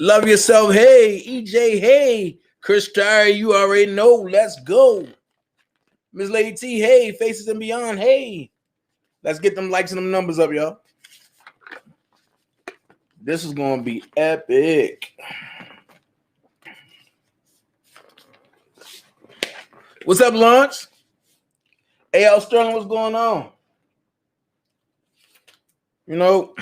Love yourself. Hey, EJ. Hey, Chris Tyree. You already know. Let's go. Miss Lady T. Hey, Faces and Beyond. Hey, let's get them likes and them numbers up, y'all. This is going to be epic. What's up, Lawrence? AL Sterling, what's going on? You know,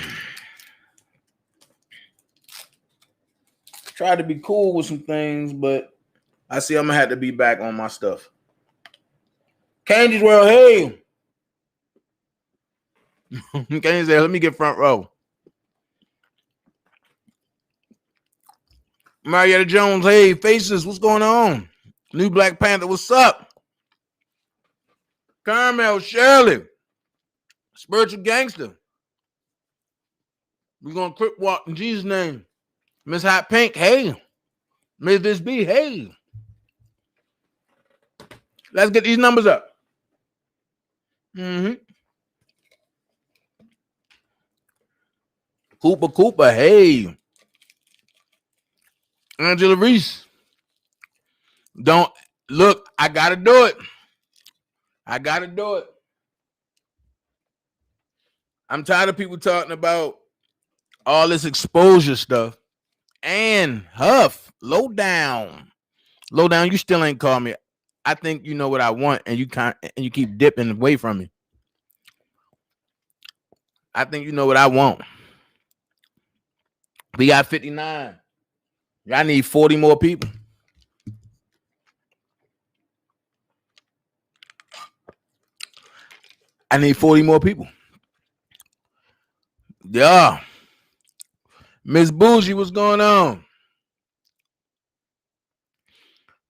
tried to be cool with some things, but I see I'm going to have to be back on my stuff. Candy's World, hey. Candy said, let me get front row. Marietta Jones, hey, Faces, what's going on? New Black Panther, what's up? Carmel, Shirley, Spiritual Gangster. We're going to quick walk in Jesus' name. Miss Hot Pink, hey. Miss This B, hey. Let's get these numbers up. Cooper, hey. Angela Reese. Don't look, I gotta do it. I'm tired of people talking about all this exposure stuff. And Huff, low down, you still ain't called me. I think you know what I want, and you keep dipping away from me. I think you know what I want. We got 59. I need 40 more people. I need 40 more people. Yeah. Miss Bougie, what's going on?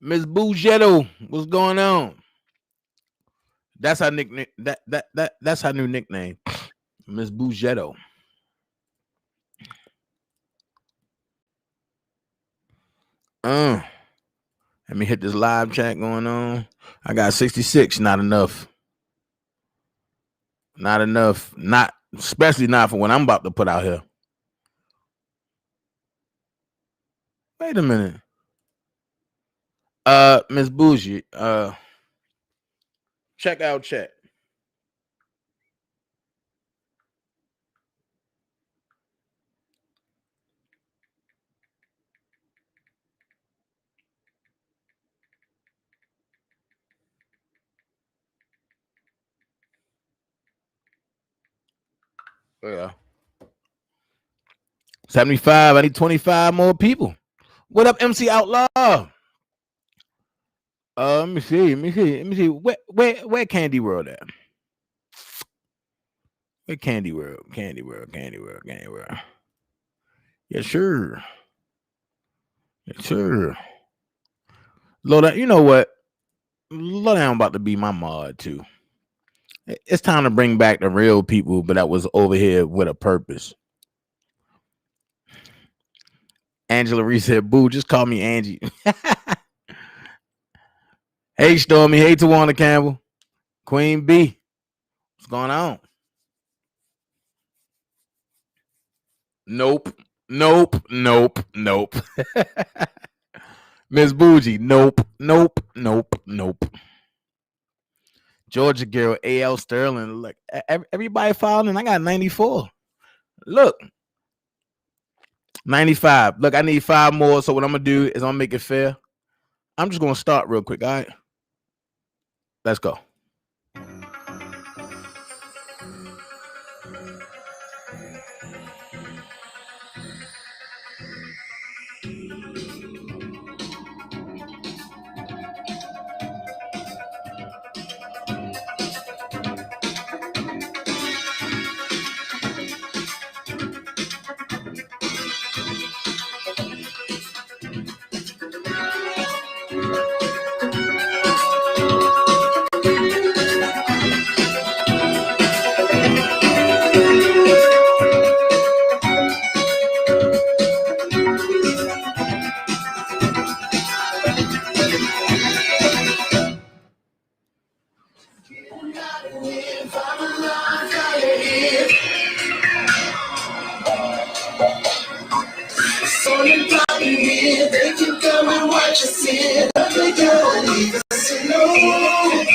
Miss Bougetto, what's going on? That's her nickname. That's her new nickname. Miss Bougetto. Let me hit this live chat going on. I got 66. Not enough. Not enough. Not especially not for what I'm about to put out here. Wait a minute. Miss Bougie, check out chat. Yeah. 75. I need 25 more people. What up, MC Outlaw? Let me see. Where Candy World at? Where Candy World? Candy World. Yeah, sure. Lowdown, you know what? Lowdown about to be my mod too. It's time to bring back the real people, but that was over here with a purpose. Angela Reese said, boo, just call me Angie. Hey, Stormy. Hey, Tawana Campbell. Queen B. What's going on? Nope. Miss Bougie. Nope. Georgia girl, AL Sterling. Look, everybody following. I got 94. Look. 95. Look, I need 5 more. So what I'm going to do is I'm going to make it fair. I'm just going to start real quick. All right. Let's go. morning popping in. They can come and watch us in. But they don't leave us alone.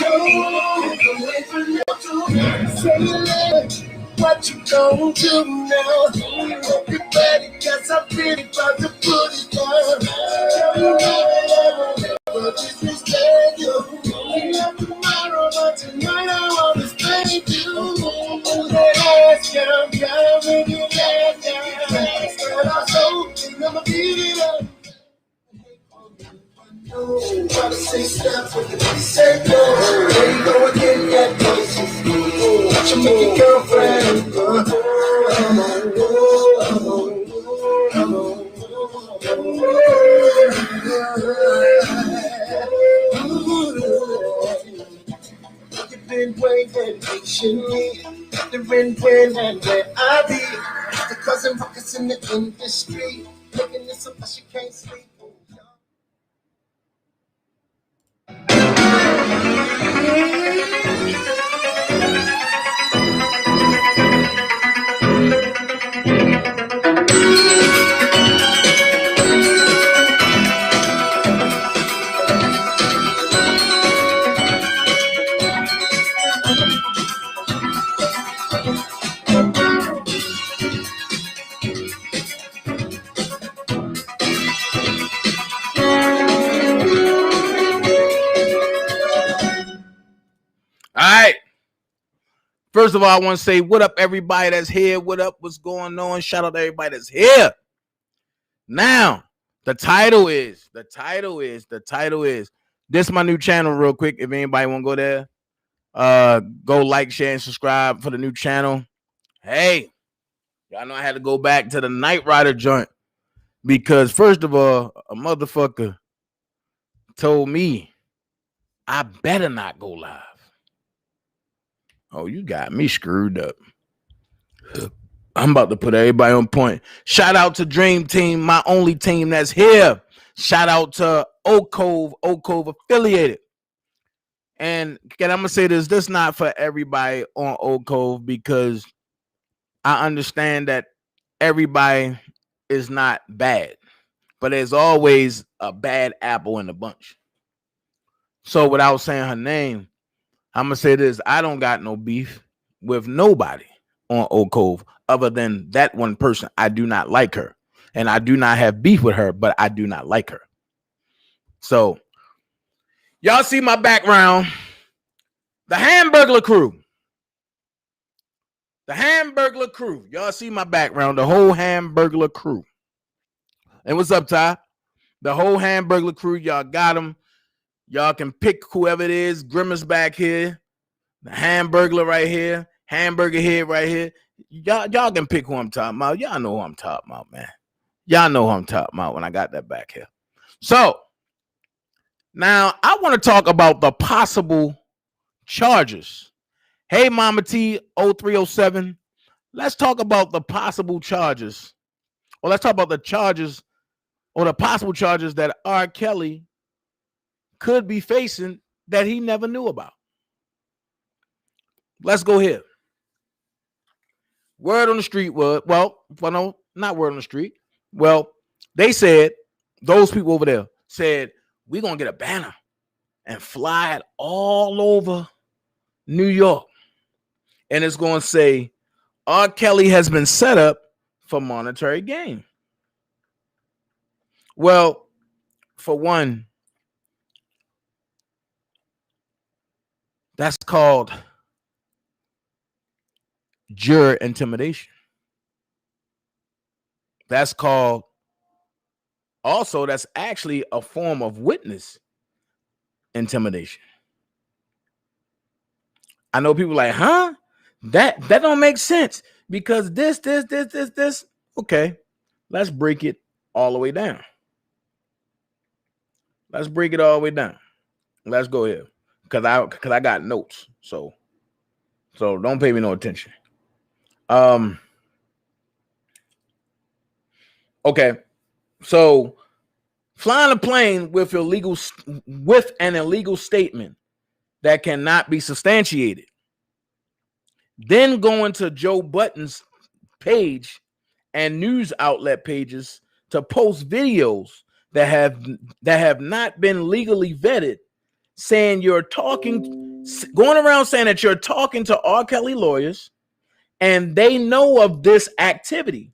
Don't wait for no to say later. What you gonna do now? Hope you're ready, cause I'm really about to put it down. Tell you never, but just mistake you. Not tomorrow, but tonight I wanna stay with you. The ass down, make it last down. Spread our soul, and I'ma beat it up. Try to say stuff with the say no. There you go again, that voice is cool. Watch you make your girlfriend. You've been waiting patiently, wondering when and where I'll be. Because I'm ruckus in the industry, making this up, she can't sleep. All right. First of all, I want to say what up, everybody that's here. What up? What's going on? Shout out to everybody that's here. Now, the title is. This is my new channel, real quick. If anybody want to go there, go like, share, and subscribe for the new channel. Hey, y'all know I had to go back to the Night Rider joint because, first of all, a motherfucker told me I better not go live. Oh, you got me screwed up. I'm about to put everybody on point. Shout out to Dream Team, my only team that's here. Shout out to Oak Cove affiliated. And again, I'm going to say this is not for everybody on Oak Cove because I understand that everybody is not bad. But there's always a bad apple in the bunch. So without saying her name, I'm going to say this. I don't got no beef with nobody on Oak Cove other than that one person. I do not like her. And I do not have beef with her, but I do not like her. So y'all see my background. The Hamburglar crew. The Hamburglar crew. Y'all see my background. The whole Hamburglar crew. And what's up, Ty? The whole Hamburglar crew. Y'all got them. Y'all can pick whoever it is. Grimace back here. The Hamburglar right here. Hamburger Head right here. Y'all can pick who I'm talking about. Y'all know who I'm talking about, man. Y'all know who I'm talking about when I got that back here. So, now I want to talk about the possible charges. Hey, Mama T 0307. Let's talk about the possible charges. Or let's talk about the charges or the possible charges that R. Kelly could be facing that he never knew about. Let's go here. Word on the street was, well, no, not word on the street. Well, they said, those people over there said, we're going to get a banner and fly it all over New York. And it's going to say, R. Kelly has been set up for monetary gain. Well, for one, that's called juror intimidation. That's called also, that's actually a form of witness intimidation. I know people like, huh? That don't make sense because this. Okay, let's break it all the way down. Let's break it all the way down. Let's go here because I got notes. So don't pay me no attention. Okay, so flying a plane with an illegal statement that cannot be substantiated, then going to Joe Budden's page and news outlet pages to post videos that have not been legally vetted, saying you're going around saying that you're talking to R. Kelly lawyers and they know of this activity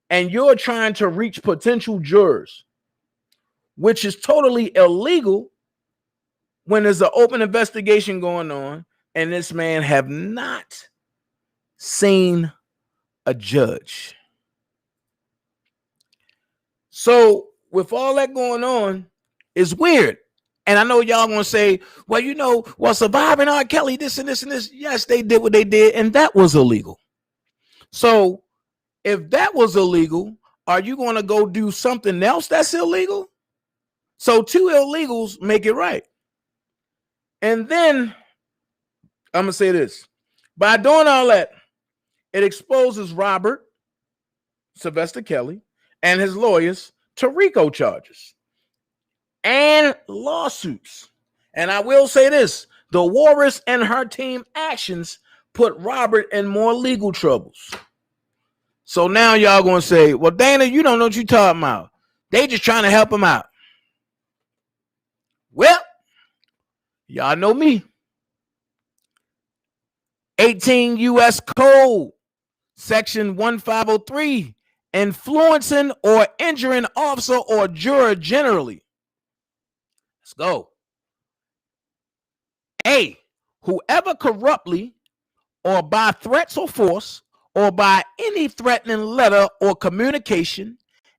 and you're trying to reach potential jurors, which is totally illegal when there's an open investigation going on and this man have not seen a judge. So with all that going on, it's weird. And I know y'all gonna say, well, surviving R. Kelly, this and this and this. Yes, they did what they did, and that was illegal. So if that was illegal, are you gonna go do something else that's illegal? So two illegals make it right. And then I'm gonna say this: by doing all that, it exposes Robert Sylvester Kelly and his lawyers to RICO charges and lawsuits. And I will say this: the Walrus and her team actions put Robert in more legal troubles. So now y'all gonna say, well, Dana, you don't know what you're talking about. They just trying to help him out. Well, y'all know me. 18 U.S. Code, Section 1503, influencing or injuring officer or juror generally. Let's go. A, whoever corruptly or by threats or force or by any threatening letter or communication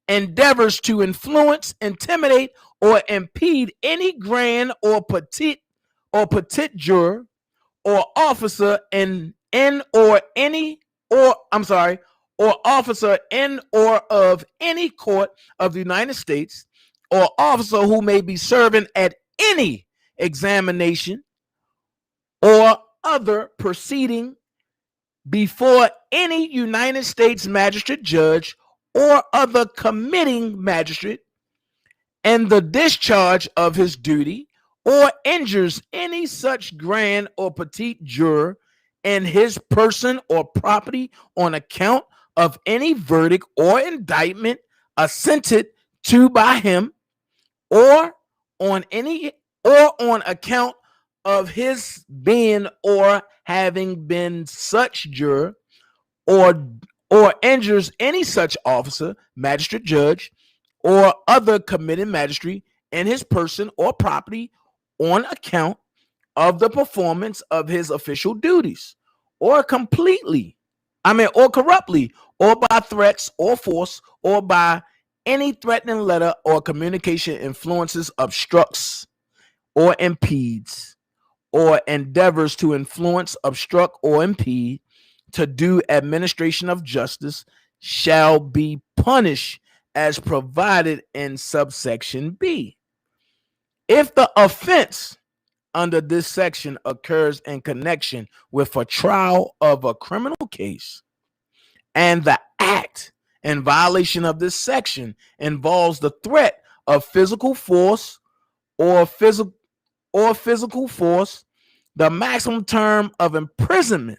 endeavors to influence, intimidate, or impede any grand or petite juror or officer or officer in or of any court of the United States, or officer who may be serving at any examination or other proceeding before any United States magistrate judge or other committing magistrate and the discharge of his duty, or injures any such grand or petite juror in his person or property on account of any verdict or indictment assented to by him, or on account of his being or having been such juror, or injures any such officer, magistrate judge, or other committing magistrate in his person or property on account of the performance of his official duties, or corruptly, or by threats or force, or by any threatening letter or communication influences, obstructs, or impedes, or endeavors to influence, obstruct, or impede to do administration of justice, shall be punished as provided in subsection B. If the offense under this section occurs in connection with a trial of a criminal case, and the act in violation of this section involves the threat of physical force or physical force, the maximum term of imprisonment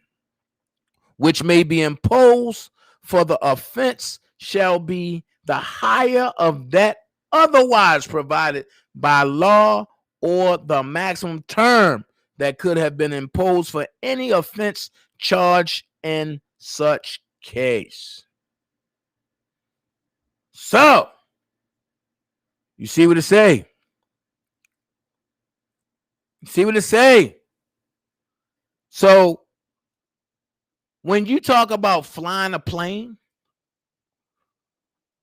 which may be imposed for the offense shall be the higher of that otherwise provided by law, or the maximum term that could have been imposed for any offense charged in such case. So, you see what it say? You see what it say? So, when you talk about flying a plane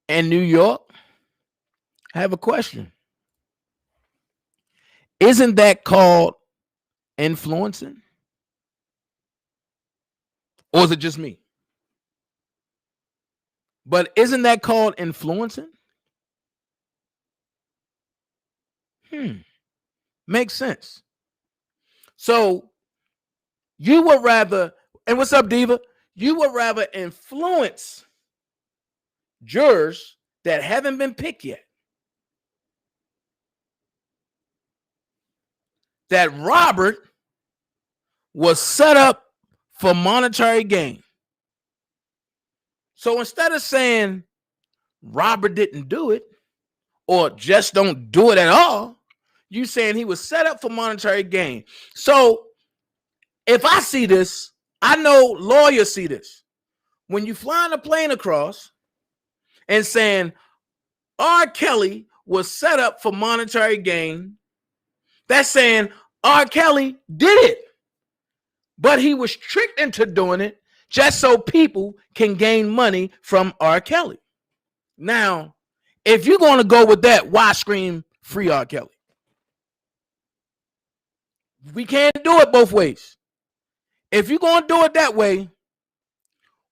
in New York, I have a question. Isn't that called influencing? Or is it just me? But isn't that called influencing? Makes sense. So you would rather, and what's up, Diva? You would rather influence jurors that haven't been picked yet. That Robert was set up for monetary gain. So instead of saying Robert didn't do it, or just don't do it at all. You saying he was set up for monetary gain. So if I see this, I know lawyers see this. When you flying a plane across and saying R. Kelly was set up for monetary gain, that's saying R. Kelly did it, but he was tricked into doing it just so people can gain money from R. Kelly. Now, if you're going to go with that, why scream free R. Kelly? We can't do it both ways. If you're going to do it that way,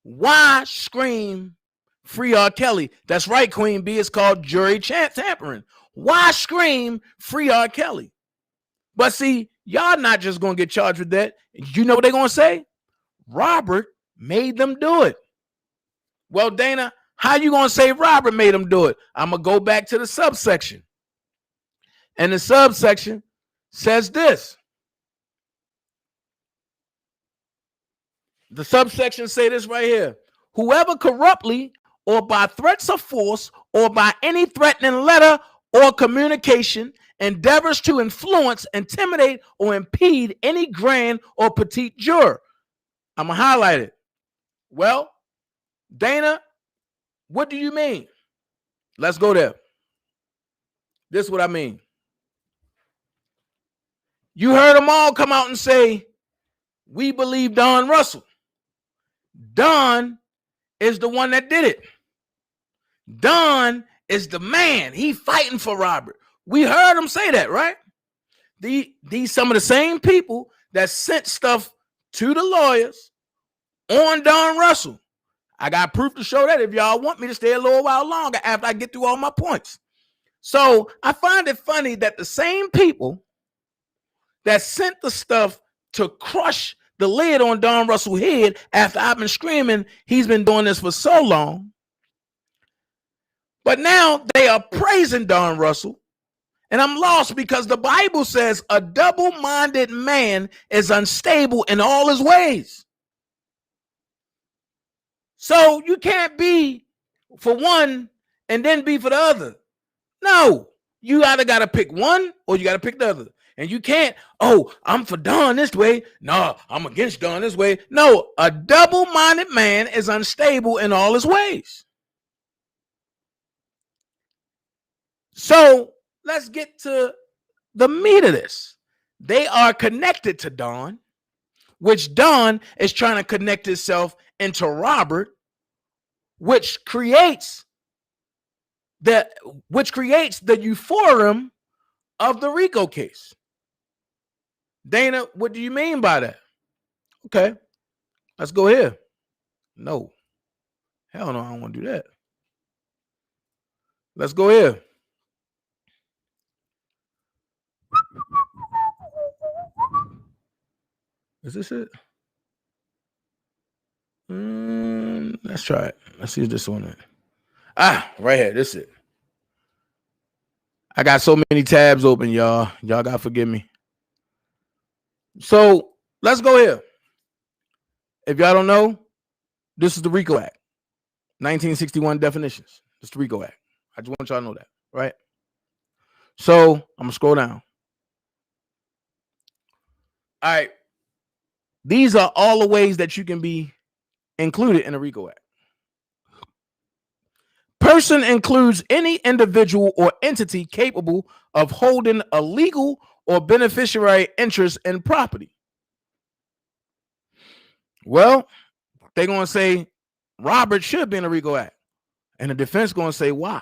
why scream free R. Kelly? That's right, Queen B. It's called jury tampering. Why scream free R. Kelly? But see, y'all not just going to get charged with that. You know what they're going to say? Robert made them do it. Well, Dana, how you going to say Robert made them do it? I'm going to go back to the subsection. And the subsection says this. The subsection say this right here. Whoever corruptly or by threats of force or by any threatening letter or communication endeavors to influence, intimidate, or impede any grand or petite juror. I'm going to highlight it. Well, Dana, what do you mean? Let's go there. This is what I mean. You heard them all come out and say, we believe Don Russell. Don is the one that did it. Don is the man. He fighting for Robert. We heard him say that, right? These some of the same people that sent stuff to the lawyers on Don Russell. I got proof to show that if y'all want me to stay a little while longer after I get through all my points. So I find it funny that the same people that sent the stuff to crush the lid on Don Russell's head after I've been screaming he's been doing this for so long, but now they are praising Don Russell, and I'm lost because the Bible says a double-minded man is unstable in all his ways. So you can't be for one and then be for the other. No, you either got to pick one or you got to pick the other. And you can't, oh, I'm for Don this way. No, I'm against Don this way. No, a double-minded man is unstable in all his ways. So let's get to the meat of this. They are connected to Don, which Don is trying to connect itself into Robert, which creates the euphorium of the RICO case. Dana, what do you mean by that? Okay, let's go here. No. Hell no, I don't want to do that. Let's go here. Is this it? Let's try it. Let's see if this one is. Right here. This is it. I got so many tabs open, y'all. Y'all got to forgive me. So let's go here. If y'all don't know, this is the RICO Act. 1961 definitions. It's the RICO Act. I just want y'all to know that, right? So I'm going to scroll down. All right. These are all the ways that you can be included in the RICO Act. Person includes any individual or entity capable of holding a legal or beneficiary interest in property. Well, they're going to say Robert should be in the RICO Act. And the defense going to say why?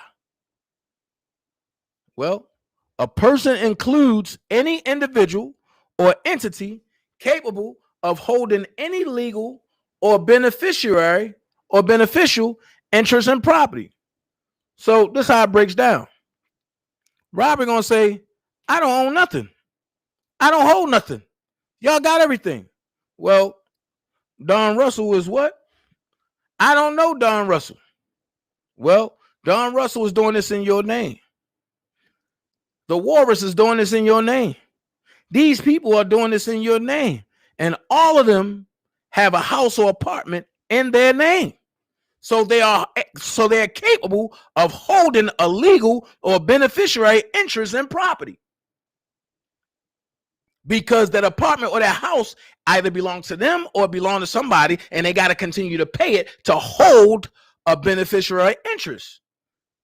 Well, a person includes any individual or entity capable of holding any legal or beneficiary or beneficial interest in property. So this is how it breaks down. Robert going to say, I don't own nothing. I don't hold nothing. Y'all got everything. Well, Don Russell is what? I don't know Don Russell. Well, Don Russell is doing this in your name. The Walrus is doing this in your name. These people are doing this in your name. And all of them have a house or apartment in their name. So they are capable of holding a legal or beneficiary interest in property, because that apartment or that house either belongs to them or belong to somebody, and they got to continue to pay it to hold a beneficiary interest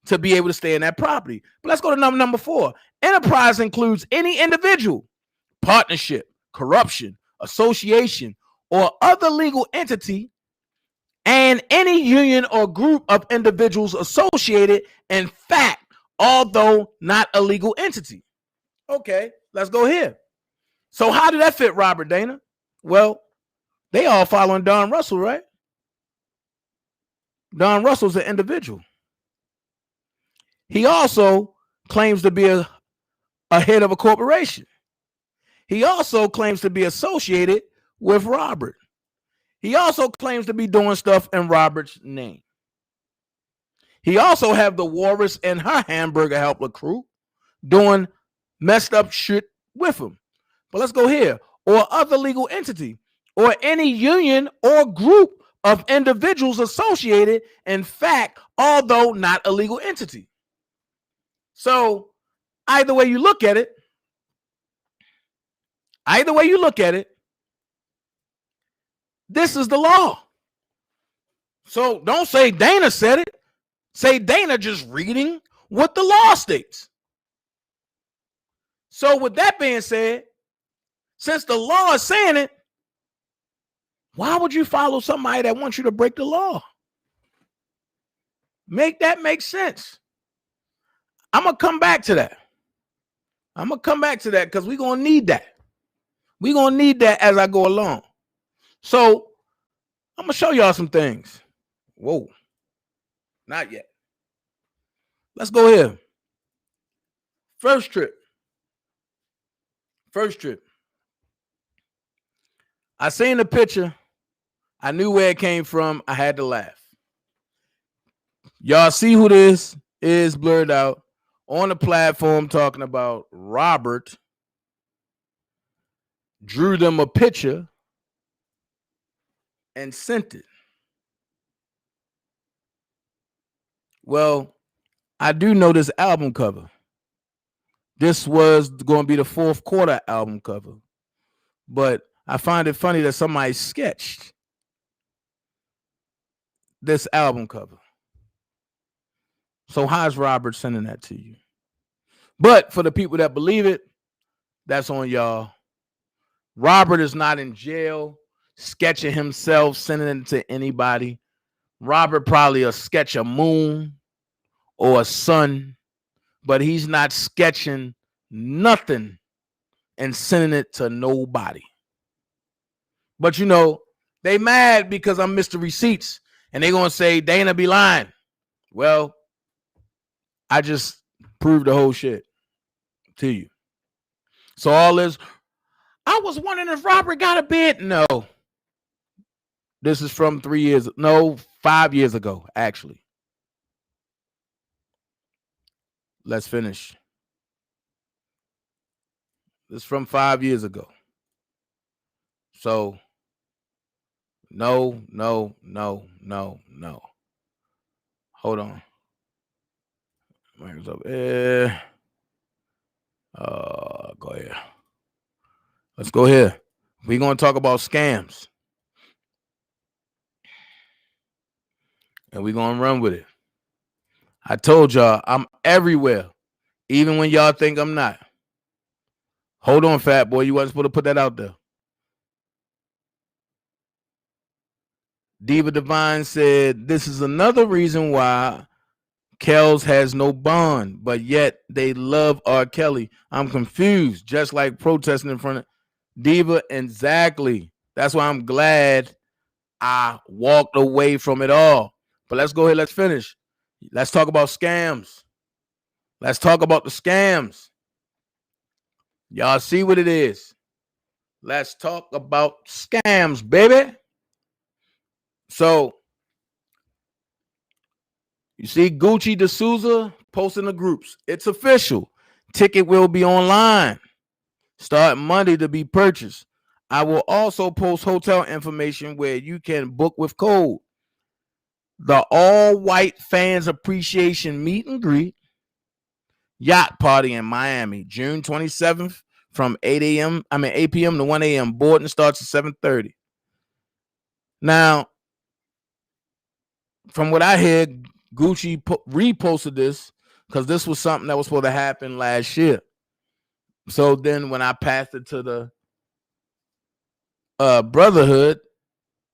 to be able to stay in that property. But let's go to number 4. Enterprise includes any individual, partnership, corruption, association, or other legal entity, and any union or group of individuals associated, in fact, although not a legal entity. Okay, let's go here. So how did that fit Robert, Dana? Well, they all following Don Russell, right? Don Russell's an individual. He also claims to be a head of a corporation. He also claims to be associated with Robert. He also claims to be doing stuff in Robert's name. He also have the Walrus and her hamburger helper crew doing messed up shit with him. But let's go here. Or other legal entity, or any union or group of individuals associated, in fact, although not a legal entity. So either way you look at it, this is the law. So don't say Dana said it. Say Dana just reading what the law states. So with that being said, since the law is saying it, why would you follow somebody that wants you to break the law? Make that make sense. I'm going to come back to that. Because we're going to need that. We're going to need that as I go along. So I'm going to show y'all some things. Whoa. Not yet. Let's go here. First trip. I seen the picture. I knew where it came from. I had to laugh. Y'all see who this is blurred out on the platform, talking about Robert drew them a picture and sent it. Well, I do know this album cover. This was going to be the 4th quarter album cover. But I find it funny that somebody sketched this album cover. So how's Robert sending that to you? But for the people that believe it, that's on y'all. Robert is not in jail, sketching himself, sending it to anybody. Robert probably a sketch a moon or a sun, but he's not sketching nothing and sending it to nobody. But you know, they mad because I'm Mr. Receipts, and they gonna say Dana be lying. Well, I just proved the whole shit to you. So all this, I was wondering if Robert got a bid. No. This is from 5 years ago, actually. Let's finish. This is from 5 years ago. So no. Hold on. Where's up? Go ahead. Let's go here. We're going to talk about scams. And we're going to run with it. I told y'all I'm everywhere, even when y'all think I'm not. Hold on, fat boy. You wasn't supposed to put that out there. Diva Divine said, this is another reason why Kells has no bond, but yet they love R. Kelly. I'm confused, just like protesting in front of Diva. Exactly. That's why I'm glad I walked away from it all. But let's go ahead. Let's finish. Let's talk about scams. Let's talk about the scams. Y'all see what it is. Let's talk about scams, baby. So, you see Gucci D'Souza posting the groups. It's official. Ticket will be online. Start Monday to be purchased. I will also post hotel information where you can book with code. the all-white fans appreciation meet and greet yacht party in Miami, June 27th from 8 p.m. to 1 a.m. Boarding starts at 7:30. Now, from what I hear, Gucci reposted this because this was something that was supposed to happen last year. So then when I passed it to the Brotherhood,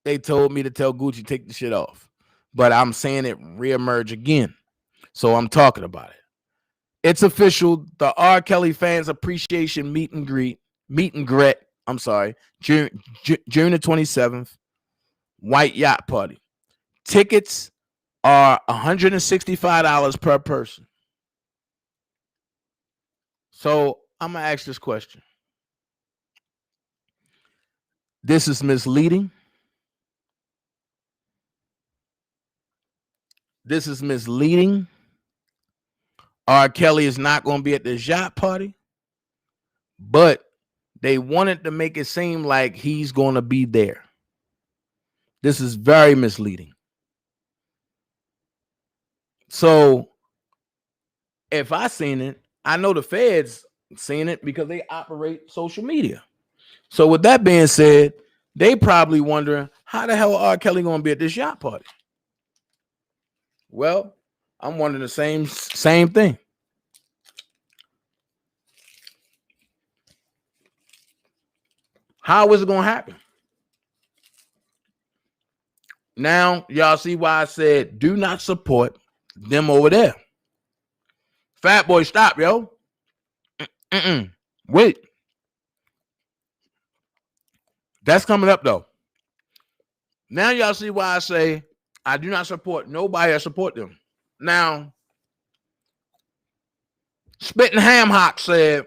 they told me to tell Gucci take the shit off. But I'm saying it reemerge again. So I'm talking about it. It's official. The R. Kelly fans appreciation meet and greet. I'm sorry. June the 27th. White yacht party. Tickets are $165 per person. So I'm gonna ask this question. This is misleading. This is misleading. R. Kelly is not going to be at this yacht party, but they wanted to make it seem like he's going to be there. This is very misleading. So if I seen it, I know the feds seen it because they operate social media. So with that being said, they probably wondering how the hell R. Kelly going to be at this yacht party? Well, I'm wondering the same thing. How is it going to happen? Now, y'all see why I said do not support them over there. Fat boy, stop, yo. Wait. That's coming up, though. Now, y'all see why I say I do not support nobody. I support them. Now, Spitting Ham Hock said,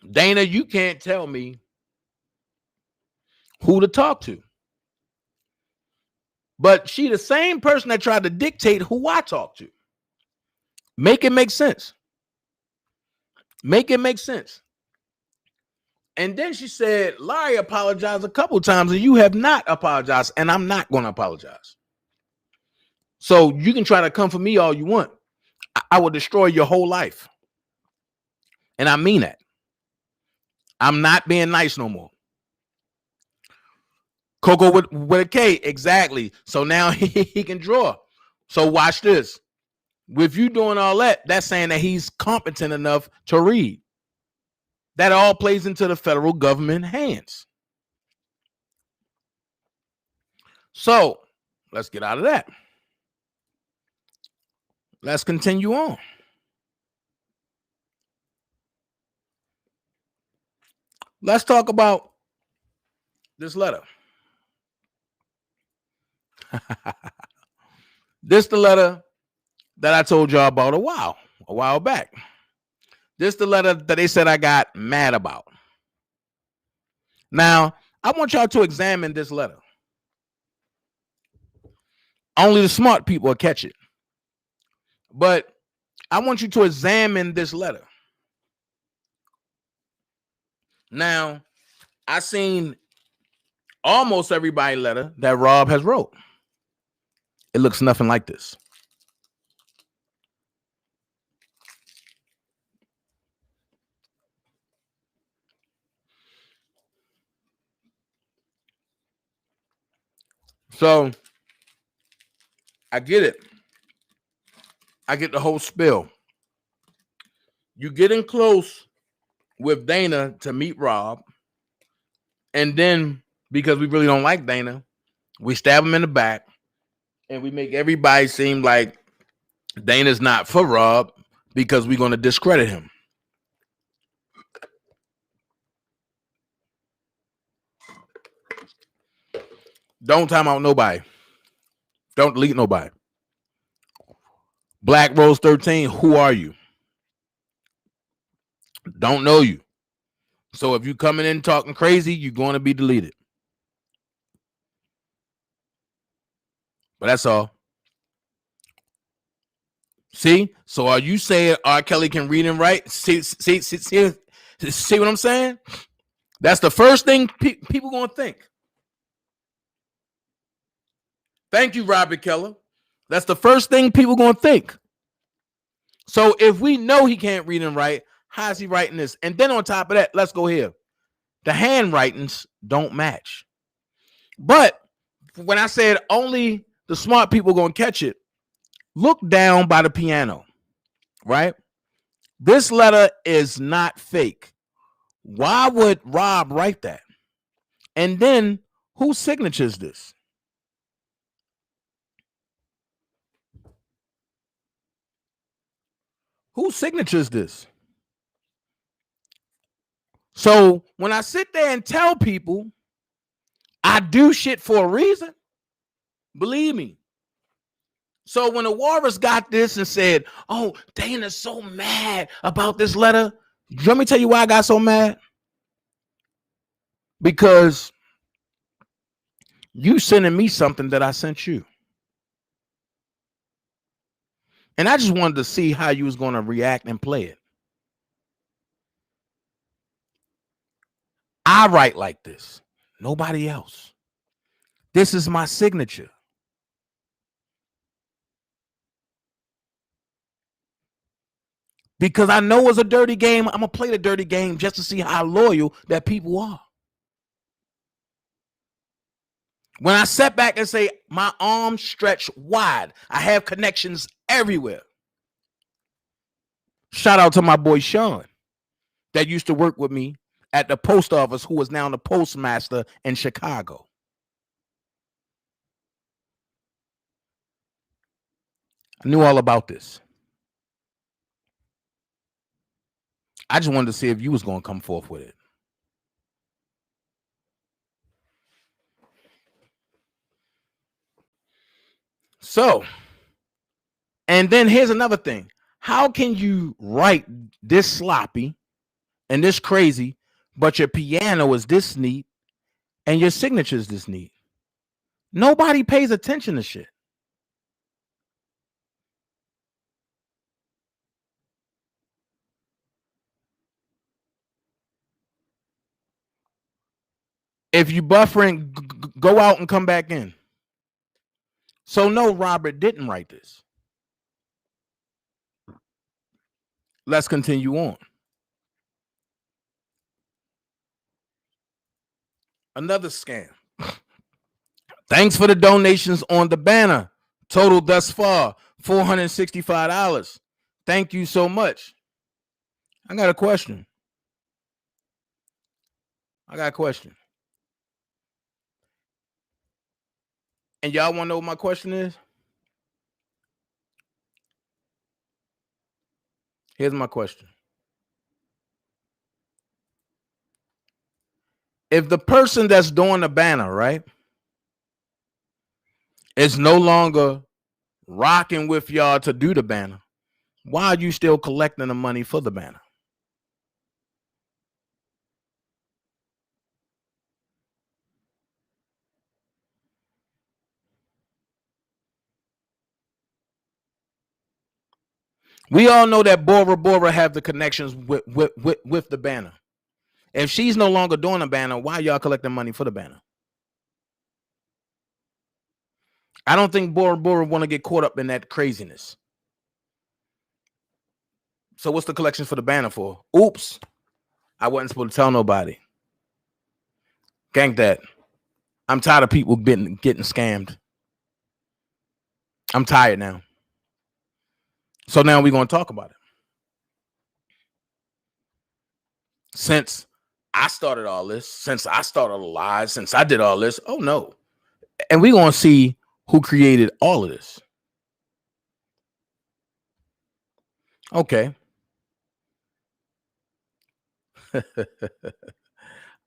Dana, you can't tell me who to talk to. But she the same person that tried to dictate who I talk to. Make it make sense. Make it make sense. And then she said, Larry apologized a couple times and you have not apologized, and I'm not going to apologize. So you can try to come for me all you want. I will destroy your whole life. And I mean that. I'm not being nice no more. Coco with a K, exactly. So now he can draw. So watch this. With you doing all that, that's saying that he's competent enough to read. That all plays into the federal government hands. So let's get out of that. Let's continue on. Let's talk about this letter. This the letter that I told y'all about a while back. This the letter that they said I got mad about. Now, I want y'all to examine this letter. Only the smart people will catch it. But I want you to examine this letter. Now, I seen almost everybody's letter that Rob has wrote. It looks nothing like this. So I get it. I get the whole spill. You getting close with Dana to meet Rob. And then because we really don't like Dana, we stab him in the back and we make everybody seem like Dana's not for Rob because we're going to discredit him. Don't time out nobody. Don't delete nobody. Black Rose 13, who are you? Don't know you. So if you coming in talking crazy, you're going to be deleted. But that's all. See? So are you saying R. Kelly can read and write? See what I'm saying? That's the first thing people going to think. Thank you, Robert Keller. That's the first thing people gonna think. So if we know he can't read and write, how is he writing this? And then on top of that, let's go here. The handwritings don't match. But when I said only the smart people gonna catch it, look down by the piano, right? This letter is not fake. Why would Rob write that? And then whose signature is this? Whose signature is this? So when I sit there and tell people I do shit for a reason, believe me. So when the Warriors got this and said, oh, Dana's so mad about this letter, let me tell you why I got so mad. Because you sending me something that I sent you. And I just wanted to see how you was going to react and play it. I write like this. Nobody else. This is my signature. Because I know it's a dirty game. I'm going to play the dirty game just to see how loyal that people are. When I step back and say, my arms stretch wide, I have connections everywhere. Shout out to my boy Sean that used to work with me at the post office, who is now the postmaster in Chicago. I knew all about this. I just wanted to see if you was going to come forth with it. So, and then here's another thing. How can you write this sloppy and this crazy, but your piano is this neat and your signature is this neat? Nobody pays attention to shit. If you buffering, go out and come back in. So no, Robert didn't write this. Let's continue on. Another scam. Thanks for the donations on the banner. Total thus far, $465. Thank you so much. I got a question. And y'all want to know what my question is? Here's my question. If the person that's doing the banner, right, is no longer rocking with y'all to do the banner, why are you still collecting the money for the banner? We all know that Bora Bora have the connections with the banner. If she's no longer doing a banner, why y'all collecting money for the banner? I don't think Bora Bora want to get caught up in that craziness. So what's the collection for the banner for? Oops, I wasn't supposed to tell nobody. Gang that. I'm tired of people getting scammed. I'm tired now. So now we're going to talk about it. Since I started all this, since I started the live, since I did all this, oh no. And we're going to see who created all of this. Okay.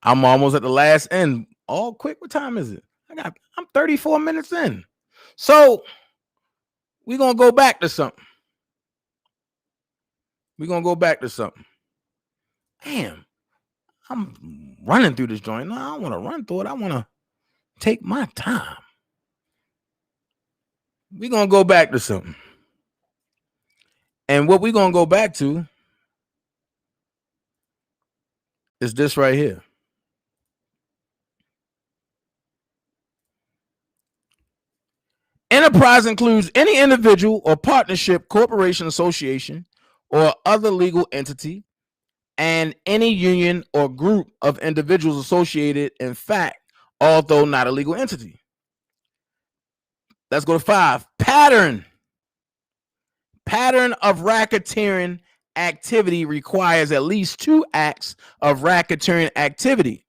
I'm almost at the last end. All quick. What time is it? I'm 34 minutes in. So we're going to go back to something. Damn. I'm running through this joint. No, I don't want to run through it. I want to take my time. We're going to go back to something. And what we're going to go back to is this right here. Enterprise includes any individual or partnership, corporation, association, or other legal entity, and any union or group of individuals associated, in fact, although not a legal entity. Let's go to 5. Pattern of racketeering activity requires at least 2 acts of racketeering activity.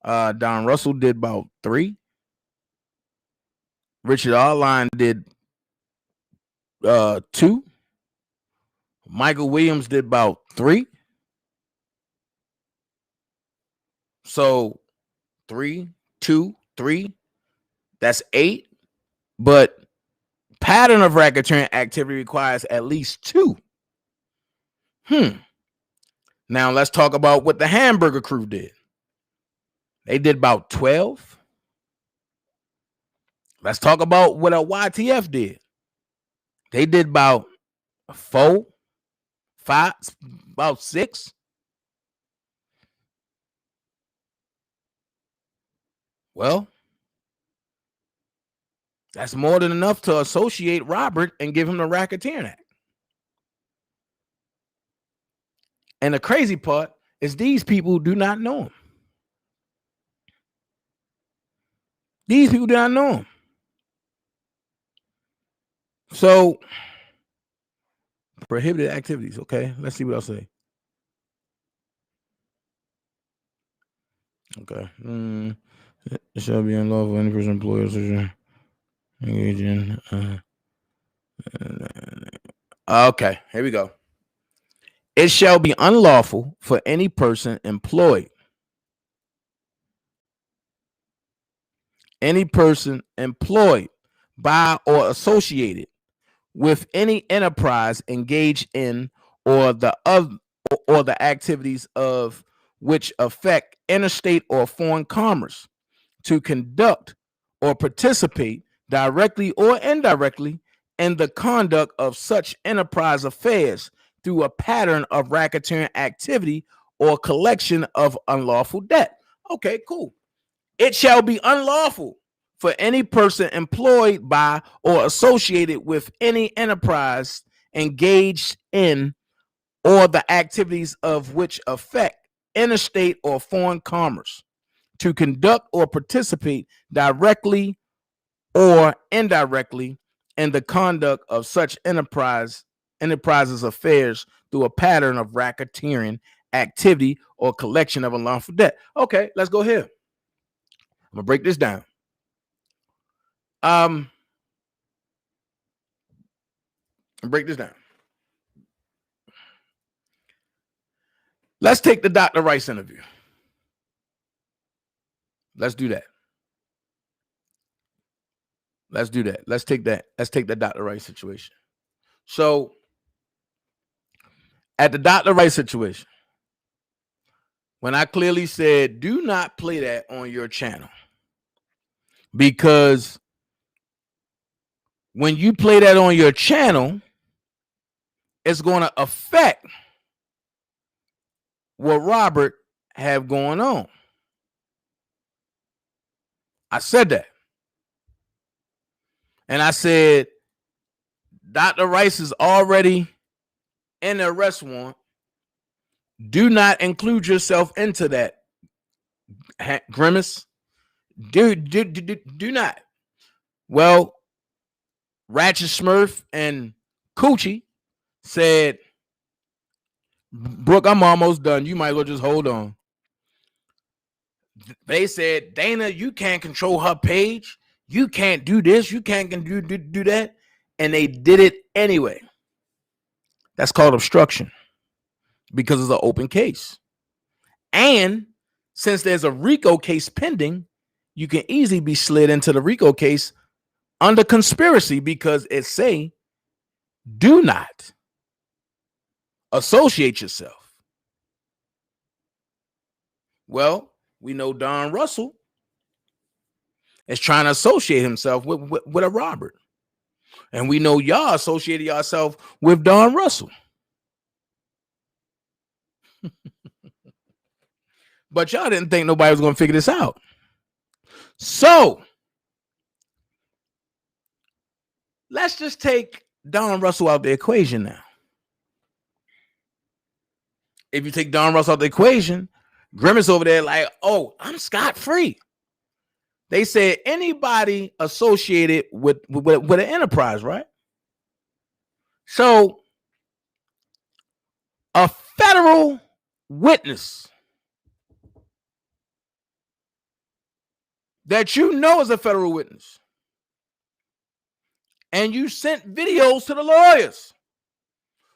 Don Russell did about 3. Richard Arline did 2. Michael Williams did about 3. So 3, 2, 3, that's 8. But pattern of racketeering activity requires at least 2. Now let's talk about what the Hamburger Crew did. They did about 12. Let's talk about what a YTF did. They did about 4, 5, about 6. Well, that's more than enough to associate Robert and give him the Racketeering Act. And the crazy part is these people do not know him. These people do not know him. So, prohibited activities. Okay, let's see what I'll say. Okay. It shall be unlawful for any person, employer, association, engage in. Okay, here we go. It shall be unlawful for any person employed. Any person employed by or associated with any enterprise engaged in or the activities of which affect interstate or foreign commerce to conduct or participate directly or indirectly in the conduct of such enterprise affairs through a pattern of racketeering activity or collection of unlawful debt. Okay, cool. It shall be unlawful for any person employed by or associated with any enterprise engaged in or the activities of which affect interstate or foreign commerce to conduct or participate directly or indirectly in the conduct of such enterprises affairs through a pattern of racketeering activity or collection of unlawful debt. Okay, let's go here. I'm gonna break this down. Break this down. Let's take the Dr. Rice interview. Let's do that. Let's do that. Let's take that. Let's take the Dr. Rice situation. So, at the Dr. Rice situation, when I clearly said, do not play that on your channel, because when you play that on your channel, it's going to affect what Robert have going on. I said that. And I said, Dr. Rice is already in the arrest warrant. Do not include yourself into that, Grimace. Do not. Well, Ratchet Smurf and Coochie said, Brooke, I'm almost done. You might as well just hold on. They said, Dana, you can't control her page. You can't do this. You can't do that. And they did it anyway. That's called obstruction because it's an open case. And since there's a RICO case pending, you can easily be slid into the RICO case under conspiracy because it say, do not associate yourself. Well, we know Don Russell is trying to associate himself with a Robert. And we know y'all associated yourself with Don Russell. But y'all didn't think nobody was going to figure this out. So, let's just take Don Russell out the equation now. If you take Don Russell out the equation, Grimace over there like, oh, I'm scot-free. They said anybody associated with an enterprise, right? So a federal witness that you know is a federal witness, and you sent videos to the lawyers,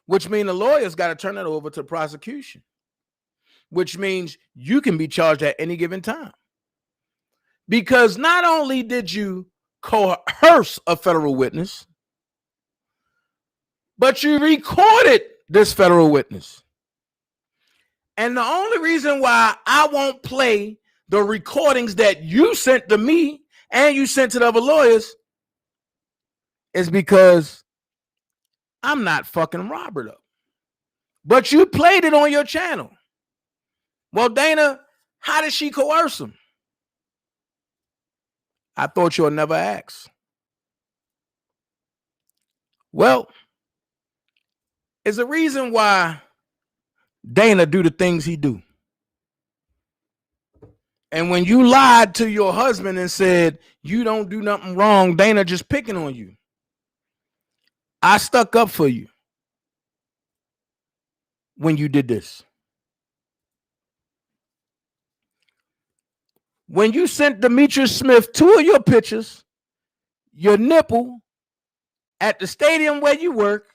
which means the lawyers got to turn it over to the prosecution, which means you can be charged at any given time. Because not only did you coerce a federal witness, but you recorded this federal witness. And the only reason why I won't play the recordings that you sent to me and you sent to the other lawyers is because I'm not fucking Robert up. But you played it on your channel. Well, Dana, how did she coerce him? I thought you'll never ask. Well, it's a reason why Dana do the things he do. And when you lied to your husband and said you don't do nothing wrong, Dana just picking on you, I stuck up for you when you did this. When you sent Demetrius Smith 2 of your pictures, your nipple at the stadium where you work,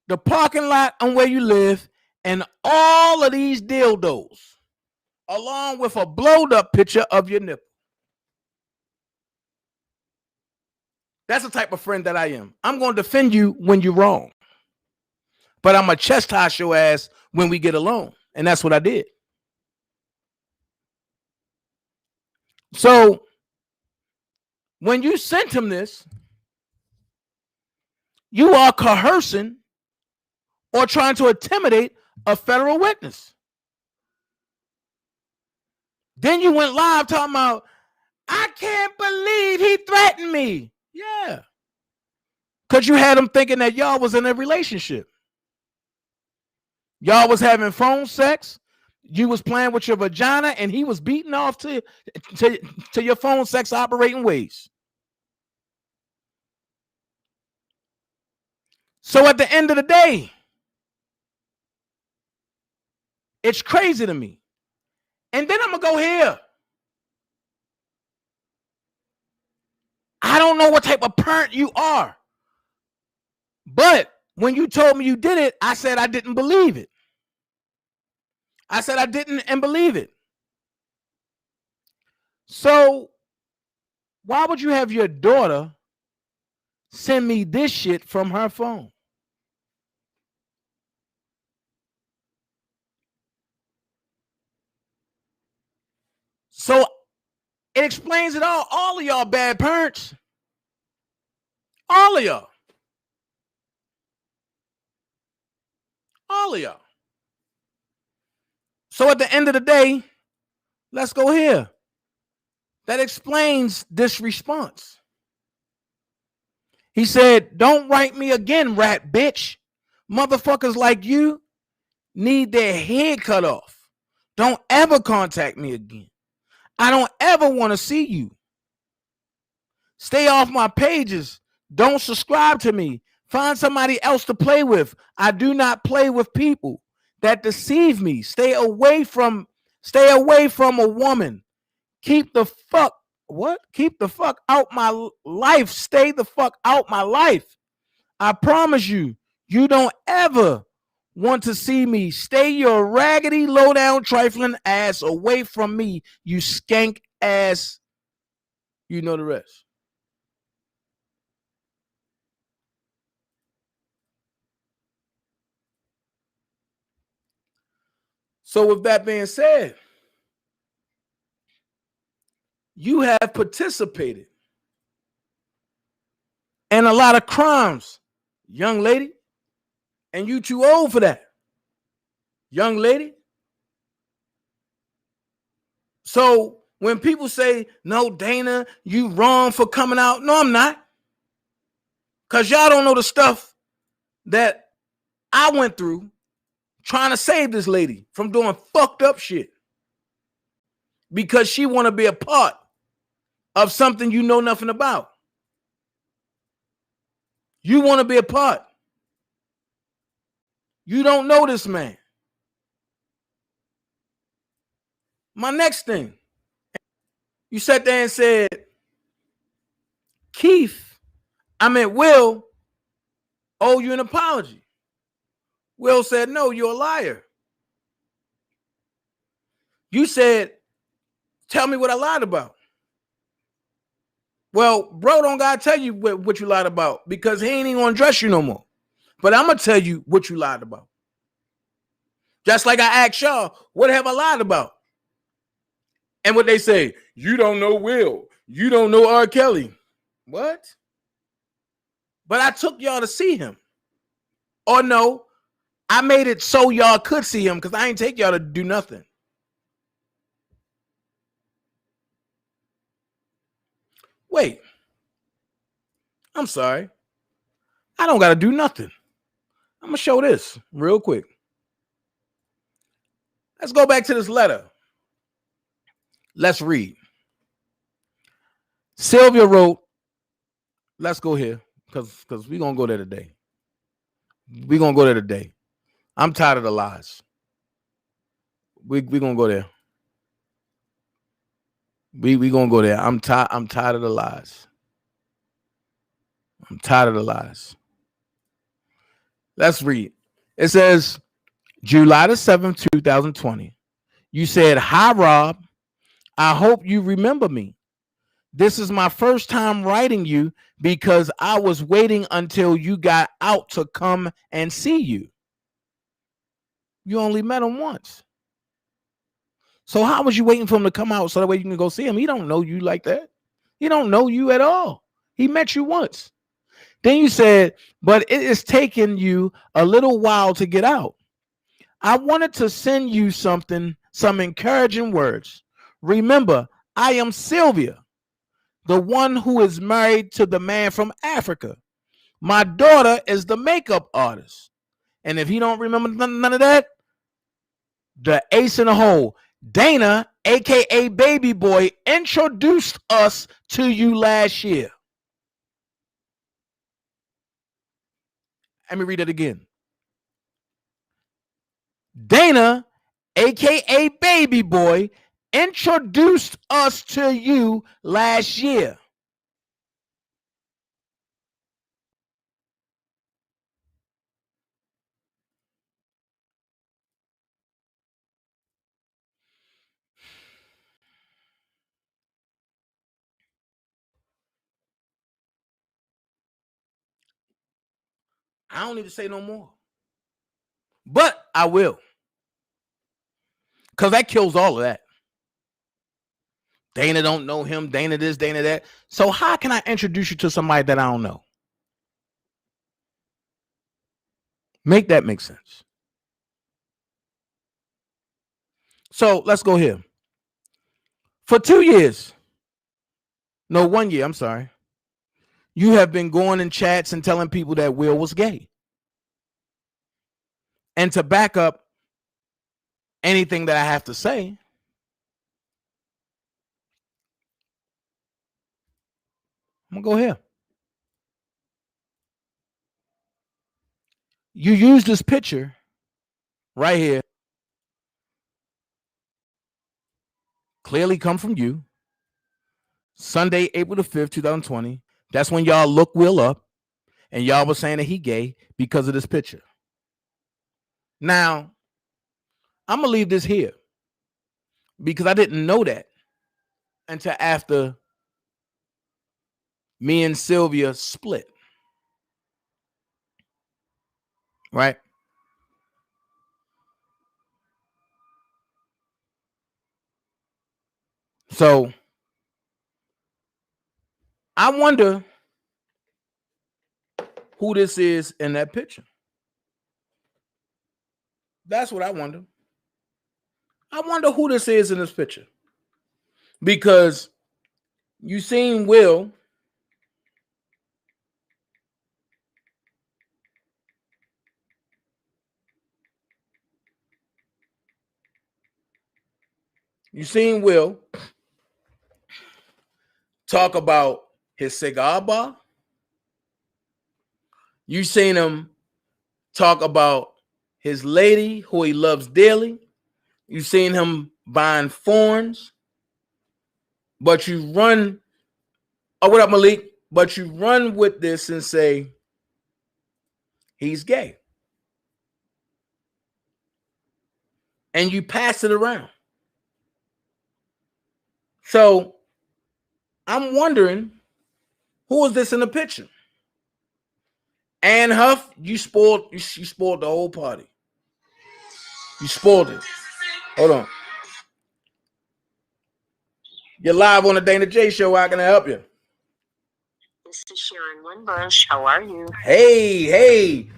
the parking lot on where you live, and all of these dildos, along with a blowed up picture of your nipple. That's the type of friend that I am. I'm going to defend you when you're wrong, but I'm going to chastise your ass when we get along. And that's what I did. So when you sent him this, you are coercing or trying to intimidate a federal witness. Then you went live talking about, I can't believe he threatened me. Yeah. Because you had him thinking that y'all was in a relationship. Y'all was having phone sex. You was playing with your vagina, and he was beating off to your phone sex operating ways. So at the end of the day, it's crazy to me. And then I'm going to go here. I don't know what type of parent you are. But when you told me you did it, I said I didn't believe it. I said I didn't and believe it. So why would you have your daughter send me this shit from her phone? So it explains it all. All of y'all bad parents. All of y'all. All of y'all. So at the end of the day, let's go here. That explains this response. He said, don't write me again, rat bitch. Motherfuckers like you need their head cut off. Don't ever contact me again. I don't ever want to see you. Stay off my pages. Don't subscribe to me. Find somebody else to play with. I do not play with people that deceive me. Stay away from a woman. Keep the fuck out my life. Stay the fuck out my life. I promise you, you don't ever want to see me. Stay your raggedy, low down, trifling ass away from me, you skank ass. You know the rest. So with that being said, you have participated in a lot of crimes, young lady, and you too old for that, young lady. So when people say, no, Dana, you wrong for coming out. No, I'm not. Because y'all don't know the stuff that I went through trying to save this lady from doing fucked up shit. Because she want to be a part of something you know nothing about. You want to be a part. You don't know this man. My next thing, you sat there and said, Will owe you an apology. Will said, no, you're a liar. You said, tell me what I lied about. Well, bro, don't gotta tell you what you lied about because he ain't even gonna address you no more. But I'm gonna tell you what you lied about. Just like I asked y'all, what have I lied about? And what they say, you don't know Will. You don't know R. Kelly. What? But I took y'all to see him. Or no, I made it so y'all could see him because I ain't take y'all to do nothing. Wait. I'm sorry. I don't got to do nothing. I'm going to show this real quick. Let's go back to this letter. Let's read. Sylvia wrote, let's go here because we're going to go there today. We're going to go there today. I'm tired of the lies. We're going to go there. We going to go there. I'm tired of the lies. I'm tired of the lies. Let's read. It says, July the 7th, 2020. You said, hi, Rob. I hope you remember me. This is my first time writing you because I was waiting until you got out to come and see you. You only met him once. So how was you waiting for him to come out so that way you can go see him? He don't know you like that. He don't know you at all. He met you once. Then you said, but it is taking you a little while to get out. I wanted to send you some encouraging words. Remember, I am Sylvia, the one who is married to the man from Africa. My daughter is the makeup artist. And if he don't remember none of that, the ace in the hole, Dana, aka Baby Boy, introduced us to you last year. Let me read it again. Dana, aka Baby Boy, introduced us to you last year. I don't need to say no more. But I will. Because that kills all of that. Dana don't know him. Dana this, Dana that. So how can I introduce you to somebody that I don't know? Make that make sense. So let's go here. For 2 years. No, 1 year. I'm sorry. You have been going in chats and telling people that Will was gay. And to back up anything that I have to say, I'm going to go here. You use this picture right here. Clearly come from you. Sunday, April the 5th, 2020. That's when y'all look Will up. And y'all was saying that he gay because of this picture. Now, I'm going to leave this here. Because I didn't know that until after me and Sylvia split. Right? So I wonder who this is in that picture. That's what I wonder. I wonder who this is in this picture. Because you seen Will You seen Will talk about his cigar bar. You seen him talk about his lady who he loves dearly. You seen him buying phones. But you run, oh, what up, Malik? But you run with this and say he's gay. And you pass it around. So I'm wondering, who is this in the picture? Ann Huff, you spoiled the whole party. You spoiled it. Hold on. You're live on the DanaJay show. How can I help you? This is Sharon Winbush. How are you? Hey.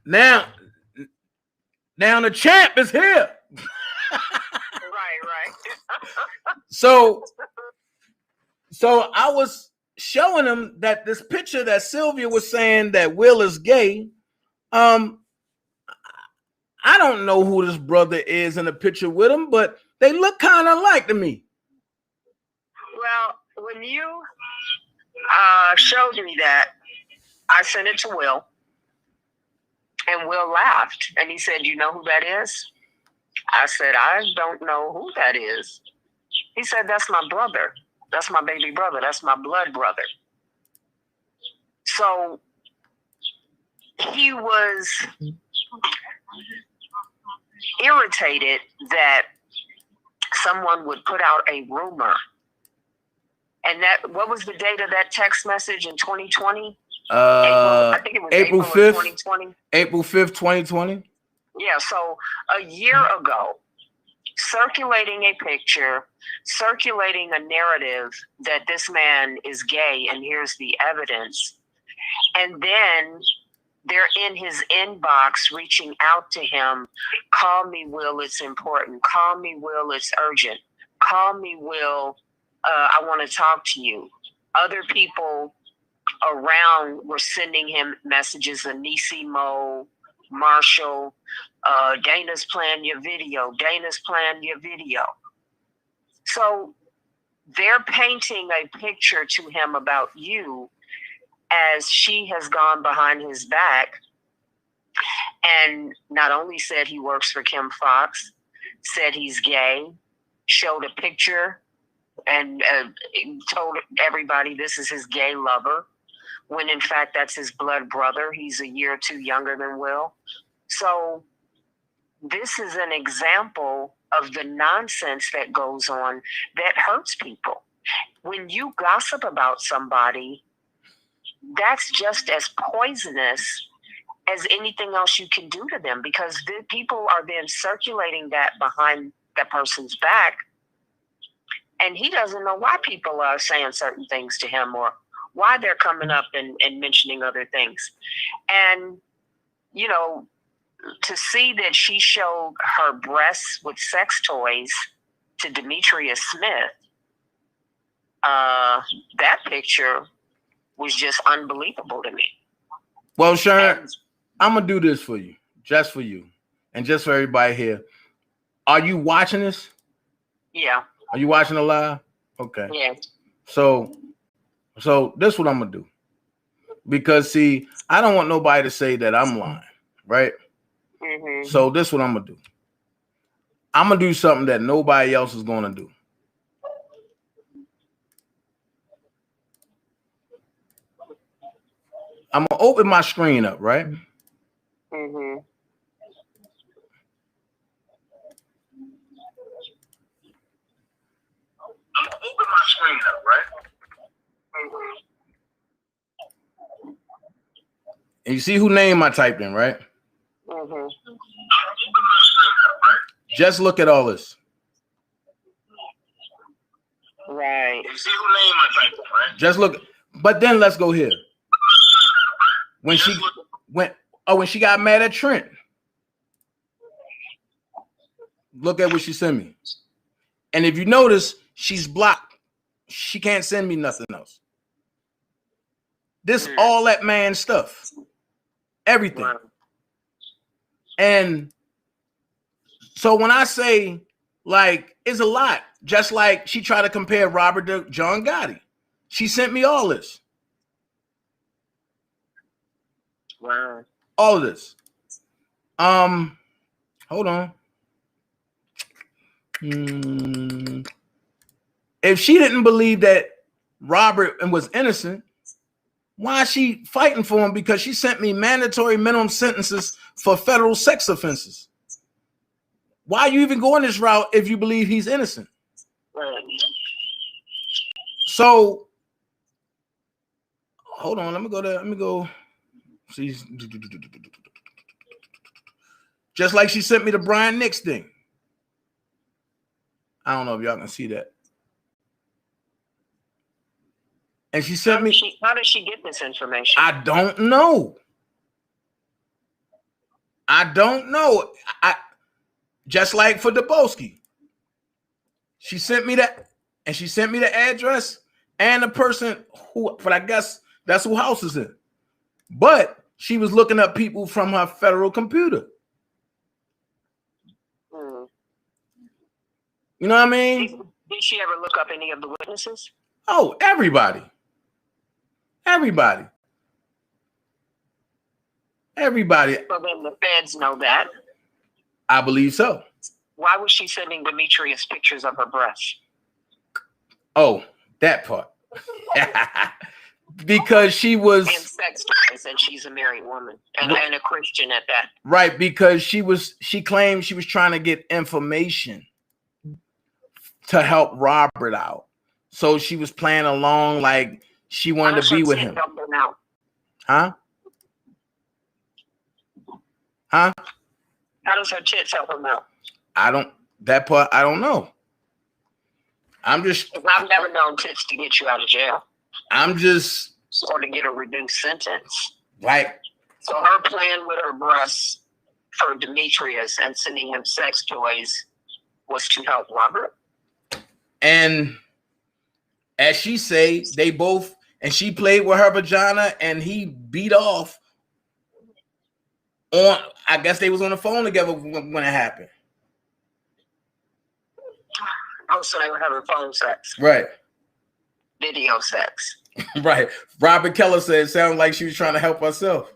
Now the champ is here. Right. So I was showing him that this picture that Sylvia was saying that Will is gay. I don't know who this brother is in the picture with him, but they look kind of alike to me. Well, when you showed me that, I sent it to Will, and Will laughed, and he said, "You know who that is?" I said, "I don't know who that is." He said, "That's my brother. That's my baby brother. That's my blood brother." So he was irritated that someone would put out a rumor. And that, what was the date of that text message in 2020? I think it was April 5th, 2020. April 5th, 2020. Yeah, so a year ago, circulating a picture, circulating a narrative that this man is gay, and here's the evidence. And then they're in his inbox reaching out to him. "Call me, Will, it's important. Call me, Will, it's urgent. Call me, Will, I want to talk to you." Other people around were sending him messages. Anissimo, Marshall, "Dana's playing your video. Dana's playing your video." So they're painting a picture to him about you as she has gone behind his back and not only said he works for Kim Fox, said he's gay, showed a picture, and told everybody this is his gay lover, when in fact that's his blood brother. He's a year or two younger than Will. So this is an example of the nonsense that goes on that hurts people. When you gossip about somebody, that's just as poisonous as anything else you can do to them, because the people are then circulating that behind that person's back. And he doesn't know why people are saying certain things to him or why they're coming up and mentioning other things. And, you know, to see that she showed her breasts with sex toys to Demetria Smith, that picture was just unbelievable to me. Well, Sharon, I'm going to do this for you, just for you, and just for everybody here. Are you watching this? Yeah. Are you watching it live? Okay. Yeah. So this is what I'm going to do. Because, see, I don't want nobody to say that I'm lying, right? Mm-hmm. So this is what I'm going to do. I'm going to do something that nobody else is going to do. I'm going to open my screen up, right? Mm-hmm. I'm going to open my screen up, right? Mm-hmm. And you see who name I typed in, right? Mm-hmm. Just look at all this. Right. You see who name I typed in, right? Just look. But then let's go here. When she got mad at Trent. Look at what she sent me. And if you notice, she's blocked. She can't send me nothing else. This all that man stuff. Everything. Wow. And so when I say Like, it's a lot. Just like she tried to compare Robert to John Gotti. She sent me all this. Wow. All of this. Hold on. If she didn't believe that Robert was innocent, why is she fighting for him? Because she sent me mandatory minimum sentences for federal sex offenses. Why are you even going this route if you believe he's innocent? So, hold on. Let me go there. Let me go. See, just like she sent me the Brian Nix thing. I don't know if y'all can see that. And she sent me. How did she get this information? I don't know. I just like for Dubowski. She sent me that, and she sent me the address and the person who, but I guess that's who house is in. But she was looking up people from her federal computer. You know what I mean? Did she ever look up any of the witnesses? Oh, everybody. Everybody. So then the feds know that. I believe so. Why was she sending Demetrius pictures of her breasts? Oh, that part. Because she was and sex toys, and she's a married woman and a Christian at that. Right, because she claimed she was trying to get information to help Robert out. So she was playing along like she wanted to be with him. Huh? Huh? How does her tits help him out? That part I don't know. I've never known tits to get you out of jail. Or to get a reduced sentence. Right. So her plan with her breasts for Demetrius and sending him sex toys was to help Robert. And as she say, they both, and she played with her vagina and he beat off on, I guess they was on the phone together when it happened. Oh, so they were having phone sex. Right. Video sex. Right. Robert Keller said it sounded like she was trying to help herself.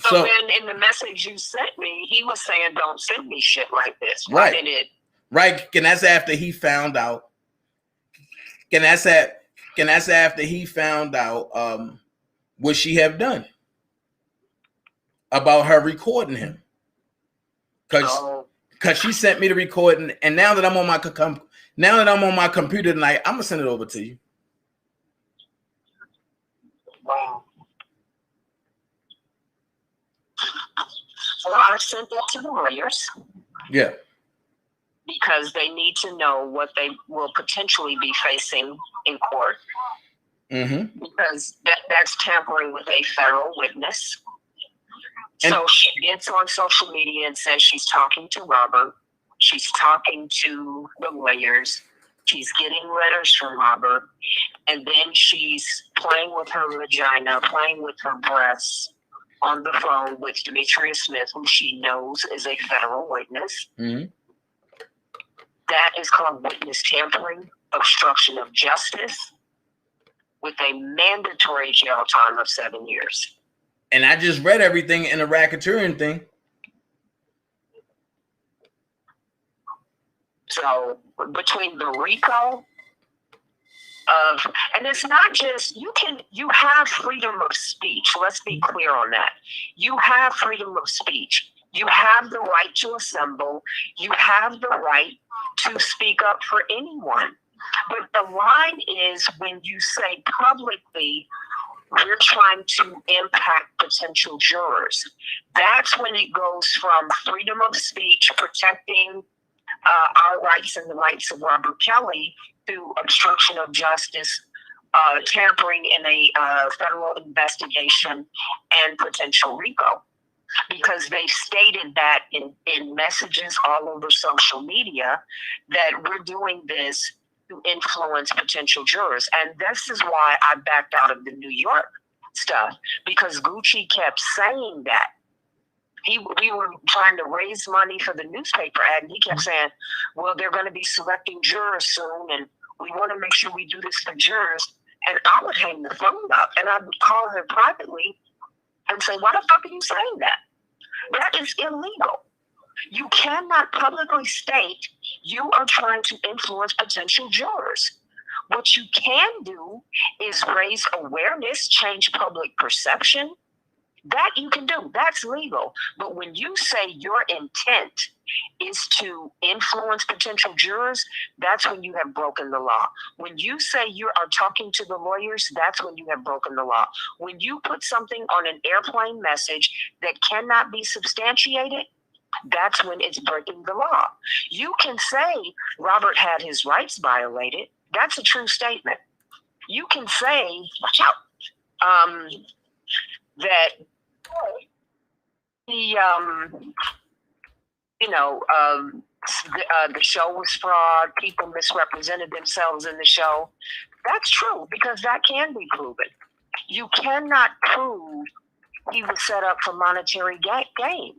So then in the message you sent me, he was saying, don't send me shit like this. Right. Why did it? Right. And that's after he found out. And that's after he found out what she have about her recording him. Because she sent me the recording, and now that I'm on my computer tonight, I'm gonna send it over to you. Wow. Well, I sent that to the lawyers. Yeah. Because they need to know what they will potentially be facing in court. Mm-hmm. Because that's tampering with a federal witness. So she gets on social media and says she's talking to Robert. She's talking to the lawyers. She's getting letters from Robert. And then she's playing with her vagina, playing with her breasts on the phone with Demetrius Smith, who she knows is a federal witness. Mm-hmm. That is called witness tampering, obstruction of justice, with a mandatory jail time of 7 years. And I just read everything in the racketeering thing. So between the RICO and it's not just, you have freedom of speech. Let's be clear on that. You have freedom of speech. You have the right to assemble. You have the right to speak up for anyone. But the line is when you say publicly, we're trying to impact potential jurors. That's when it goes from freedom of speech, protecting our rights and the rights of Robert Kelly, to obstruction of justice, tampering in a federal investigation, and potential RICO. Because they've stated that in messages all over social media that we're doing this to influence potential jurors. And this is why I backed out of the New York stuff, because Gucci kept saying that. We were trying to raise money for the newspaper ad, and he kept saying, well, they're going to be selecting jurors soon, and we want to make sure we do this for jurors. And I would hang the phone up, and I would call him privately and say, why the fuck are you saying that? That is illegal. You cannot publicly state you are trying to influence potential jurors. What you can do is raise awareness, change public perception. That you can do. That's legal. But when you say your intent is to influence potential jurors, that's when you have broken the law. When you say you are talking to the lawyers, that's when you have broken the law. When you put something on an airplane message that cannot be substantiated, that's when it's breaking the law. You can say Robert had his rights violated. That's a true statement. You can say, watch out, that the show was fraud, people misrepresented themselves in the show. That's true, because that can be proven. You cannot prove he was set up for monetary gain.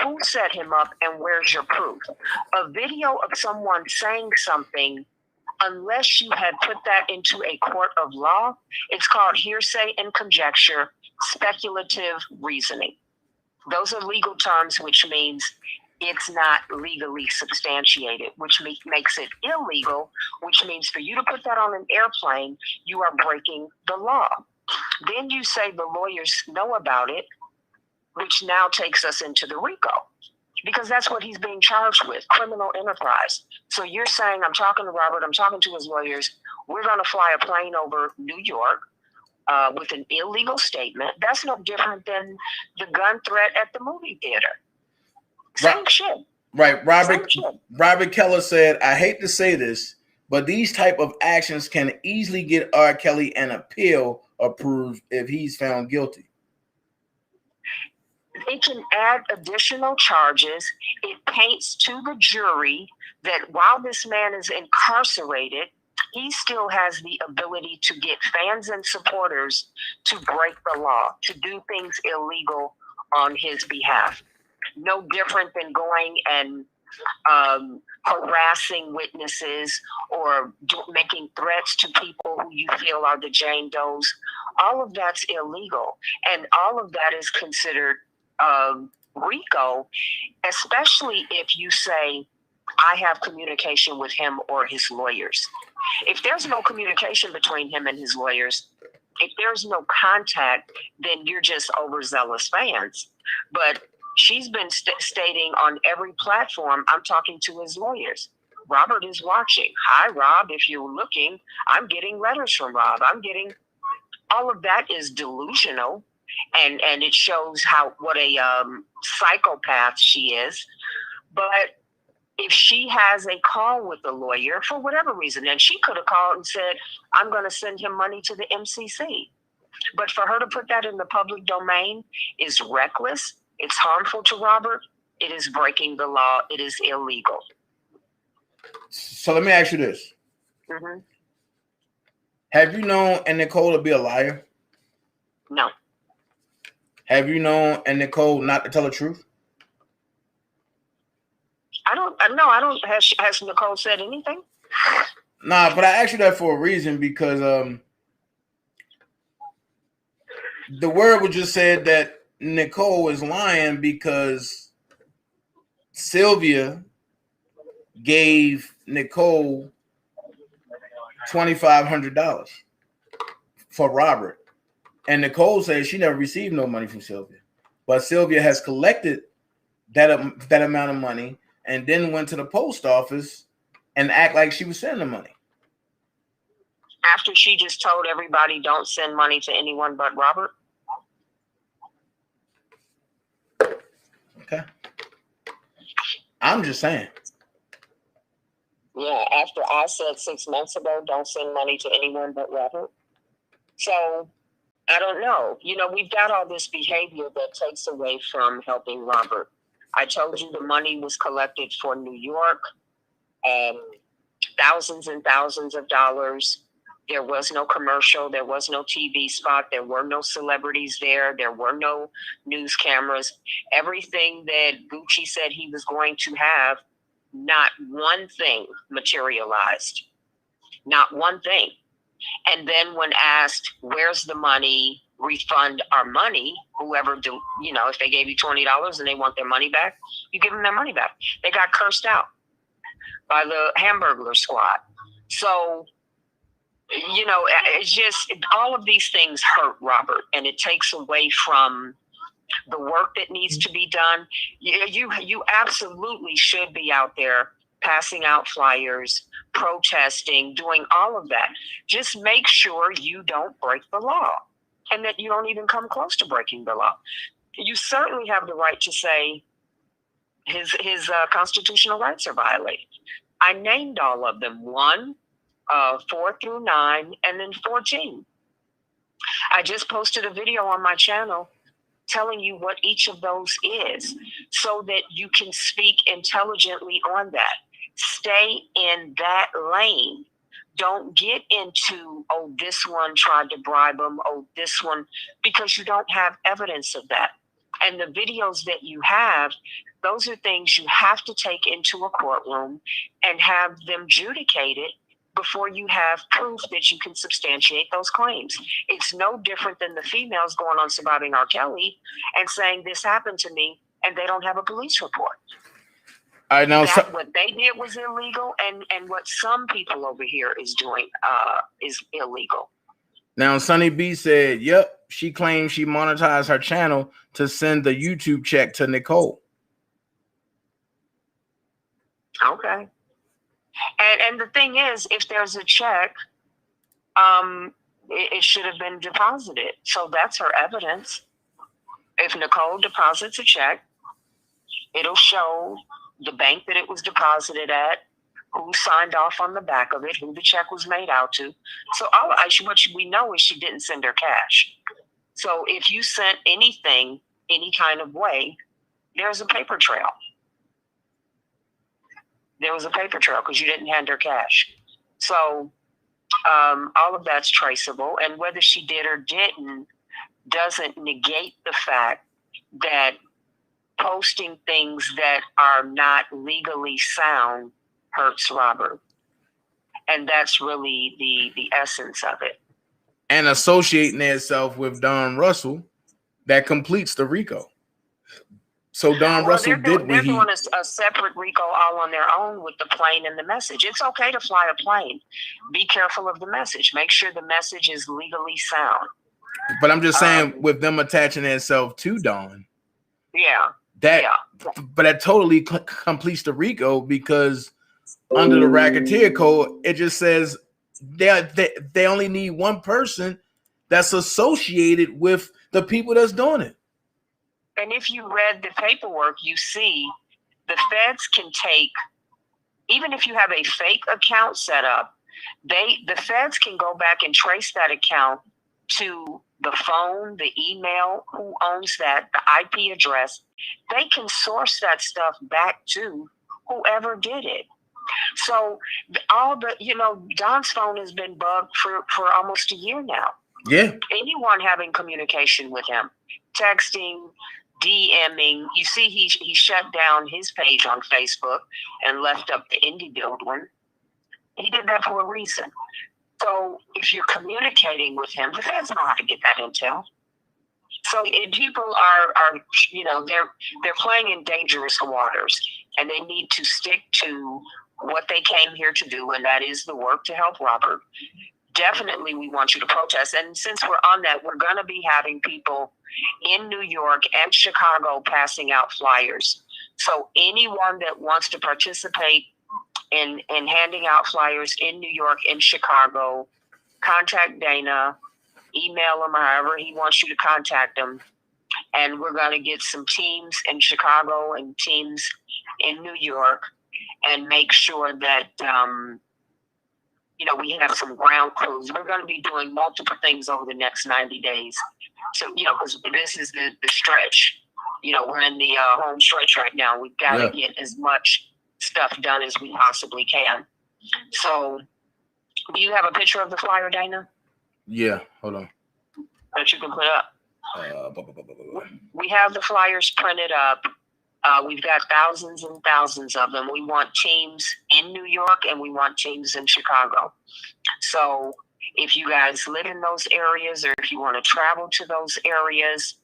Who set him up, and where's your proof? A video of someone saying something, unless you had put that into a court of law, it's called hearsay and conjecture, speculative reasoning. Those are legal terms, which means it's not legally substantiated, which makes it illegal, which means for you to put that on an airplane, you are breaking the law. Then you say the lawyers know about it, which now takes us into the RICO, because that's what he's being charged with, criminal enterprise. So you're saying, I'm talking to Robert, I'm talking to his lawyers, we're going to fly a plane over New York with an illegal statement. That's no different than the gun threat at the movie theater. Same shit. Right. Robert Keller said, I hate to say this, but these type of actions can easily get R. Kelly an appeal approved if he's found guilty. It can add additional charges. It paints to the jury that while this man is incarcerated, he still has the ability to get fans and supporters to break the law, to do things illegal on his behalf. No different than going and harassing witnesses or making threats to people who you feel are the Jane Does. All of that's illegal. And all of that is considered RICO, especially if you say, I have communication with him or his lawyers. If there's no communication between him and his lawyers, if there's no contact, then you're just overzealous fans. But she's been stating on every platform, I'm talking to his lawyers. Robert is watching. Hi, Rob. If you're looking, I'm getting letters from Rob. All of that is delusional. And it shows what a psychopath she is. But if she has a call with the lawyer for whatever reason, and she could have called and said, I'm going to send him money to the MCC. But for her to put that in the public domain is reckless. It's harmful to Robert. It is breaking the law. It is illegal. So let me ask you this. Mm-hmm. Have you known Nicole to be a liar? No. Have you known Nicole not to tell the truth? I don't. Has Nicole said anything? Nah, but I asked you that for a reason, because the word was just said that Nicole is lying because Sylvia gave Nicole $2,500 for Robert. And Nicole says she never received no money from Sylvia. But Sylvia has collected that amount of money and then went to the post office and act like she was sending the money. After she just told everybody, don't send money to anyone but Robert? Okay. I'm just saying. Yeah, after I said 6 months ago, don't send money to anyone but Robert. So, I don't know. We've got all this behavior that takes away from helping Robert. I told you the money was collected for New York, thousands and thousands of dollars. There was no commercial. There was no TV spot. There were no celebrities there. There were no news cameras. Everything that Gucci said he was going to have, not one thing materialized. Not one thing. And then when asked, where's the money, refund our money, whoever do, if they gave you $20 and they want their money back, you give them their money back. They got cursed out by the Hamburglar squad. So, it's just, all of these things hurt, Robert, and it takes away from the work that needs to be done. You absolutely should be out there passing out flyers, protesting, doing all of that. Just make sure you don't break the law and that you don't even come close to breaking the law. You certainly have the right to say his constitutional rights are violated. I named all of them, 1, 4 through 9, and then 14. I just posted a video on my channel telling you what each of those is so that you can speak intelligently on that. Stay in that lane. Don't get into, oh, this one tried to bribe them, oh, this one, because you don't have evidence of that. And the videos that you have, those are things you have to take into a courtroom and have them adjudicated before you have proof that you can substantiate those claims. It's no different than the females going on Surviving R. Kelly and saying this happened to me, and they don't have a police report. I know What they did was illegal, and what some people over here is doing is illegal. Now, Sonny B said, yep, she claims she monetized her channel to send the YouTube check to Nicole. Okay. And the thing is, if there's a check, it should have been deposited. So that's her evidence. If Nicole deposits a check, it'll show the bank that it was deposited at, who signed off on the back of it, who the check was made out to. So what we know is she didn't send her cash. So if you sent anything, any kind of way, there's a paper trail. There was a paper trail because you didn't hand her cash. So all of that's traceable. And whether she did or didn't doesn't negate the fact that posting things that are not legally sound hurts Robert. And that's really the essence of it. And associating itself with Don Russell, that completes the RICO. So Don Russell they're doing a separate RICO all on their own with the plane and the message. It's okay to fly a plane. Be careful of the message. Make sure the message is legally sound. But I'm just saying, with them attaching themselves to Don. Yeah. But that totally completes the RICO, because under the racketeer code, it just says they only need one person that's associated with the people that's doing it. And if you read the paperwork, you see the feds can take, even if you have a fake account set up, the feds can go back and trace that account to the phone, the email, who owns that, the IP address. They can source that stuff back to whoever did it. So Don's phone has been bugged for almost a year now. Yeah. Anyone having communication with him, texting, DMing. You see, he shut down his page on Facebook and left up the Indie Build one. He did that for a reason. So if you're communicating with him, the feds know how to get that intel. So people are they're playing in dangerous waters, and they need to stick to what they came here to do, and that is the work to help Robert. Definitely, we want you to protest. And since we're on that, we're going to be having people in New York and Chicago passing out flyers. So anyone that wants to participate in handing out flyers in New York and Chicago, contact Dana, email him, however he wants you to contact him. And we're going to get some teams in Chicago and teams in New York and make sure that we have some ground crews. We're going to be doing multiple things over the next 90 days. So, because this is the stretch. We're in the home stretch right now. We've got to get as much stuff done as we possibly can. So Do you have a picture of the flyer, Dana? Yeah, hold on. That you can put up. We have the flyers printed up. We've got thousands and thousands of them. We want teams in New York and we want teams in Chicago. So if you guys live in those areas or if you want to travel to those areas,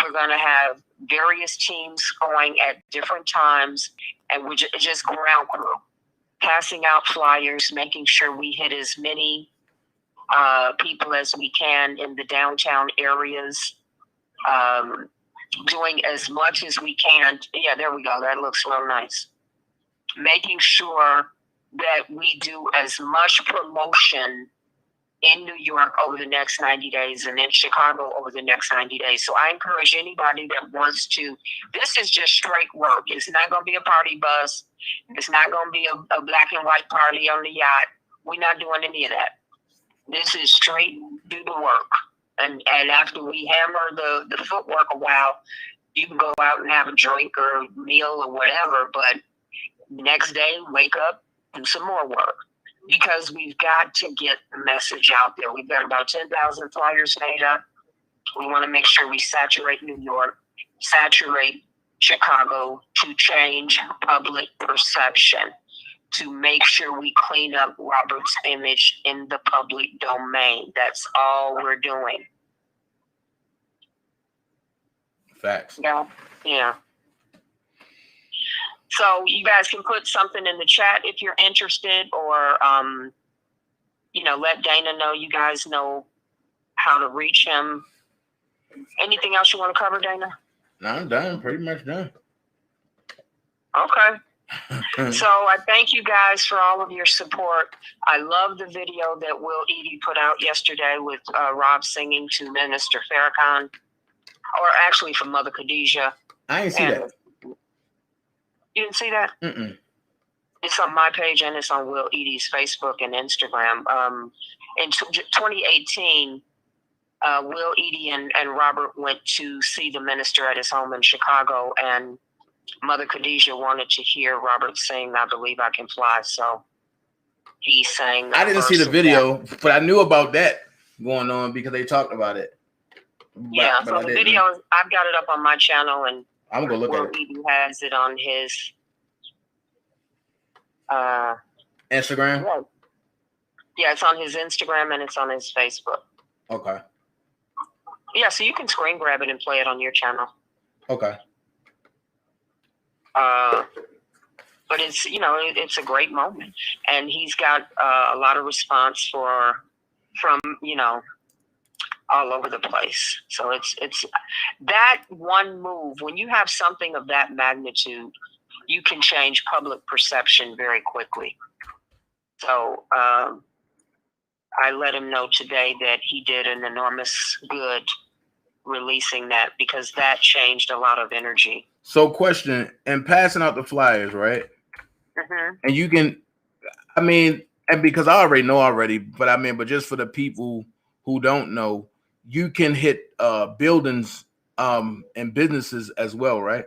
we're going to have various teams going at different times, and we're just ground crew, passing out flyers, making sure we hit as many people as we can in the downtown areas, doing as much as we can. Yeah, there we go. That looks real nice. Making sure that we do as much promotion in New York over the next 90 days and in Chicago over the next 90 days. So I encourage anybody that wants to, this is just straight work. It's not going to be a party bus. It's not going to be a black and white party on the yacht. We're not doing any of that. This is straight do the work. And after we hammer the footwork a while, you can go out and have a drink or a meal or whatever. But next day, wake up, do some more work. Because we've got to get the message out there. We've got about 10,000 flyers made up. We want to make sure we saturate New York, saturate Chicago to change public perception, to make sure we clean up Robert's image in the public domain. That's all we're doing. Facts. Yeah. So you guys can put something in the chat if you're interested, or, let Dana know you guys know how to reach him. Anything else you want to cover, Dana? No, I'm done. Pretty much done. Okay. So I thank you guys for all of your support. I love the video that Will Edie put out yesterday with Rob singing to Minister Farrakhan, or actually from Mother Khadijah. I didn't see that. You didn't see that? Mm-mm. It's on my page and it's on Will Edie's Facebook and Instagram. In 2018, Will Edie and Robert went to see the minister at his home in Chicago, and Mother Khadijah wanted to hear Robert sing "I Believe I Can Fly," so he sang. I didn't see the video, but I knew about that going on because they talked about it. But so the video, I've got it up on my channel, and I'm gonna look at it. He has it on his Instagram. Yeah, it's on his Instagram and it's on his Facebook. Okay. Yeah, so you can screen grab it and play it on your channel. Okay. But it's it's a great moment, and he's got a lot of response from all over the place. So it's that one move. When you have something of that magnitude, you can change public perception very quickly. So I let him know today that he did an enormous good releasing that, because that changed a lot of energy. So question, and passing out the flyers, right? Mm-hmm. And you can, and because I already know but just for the people who don't know, you can hit buildings and businesses as well, right?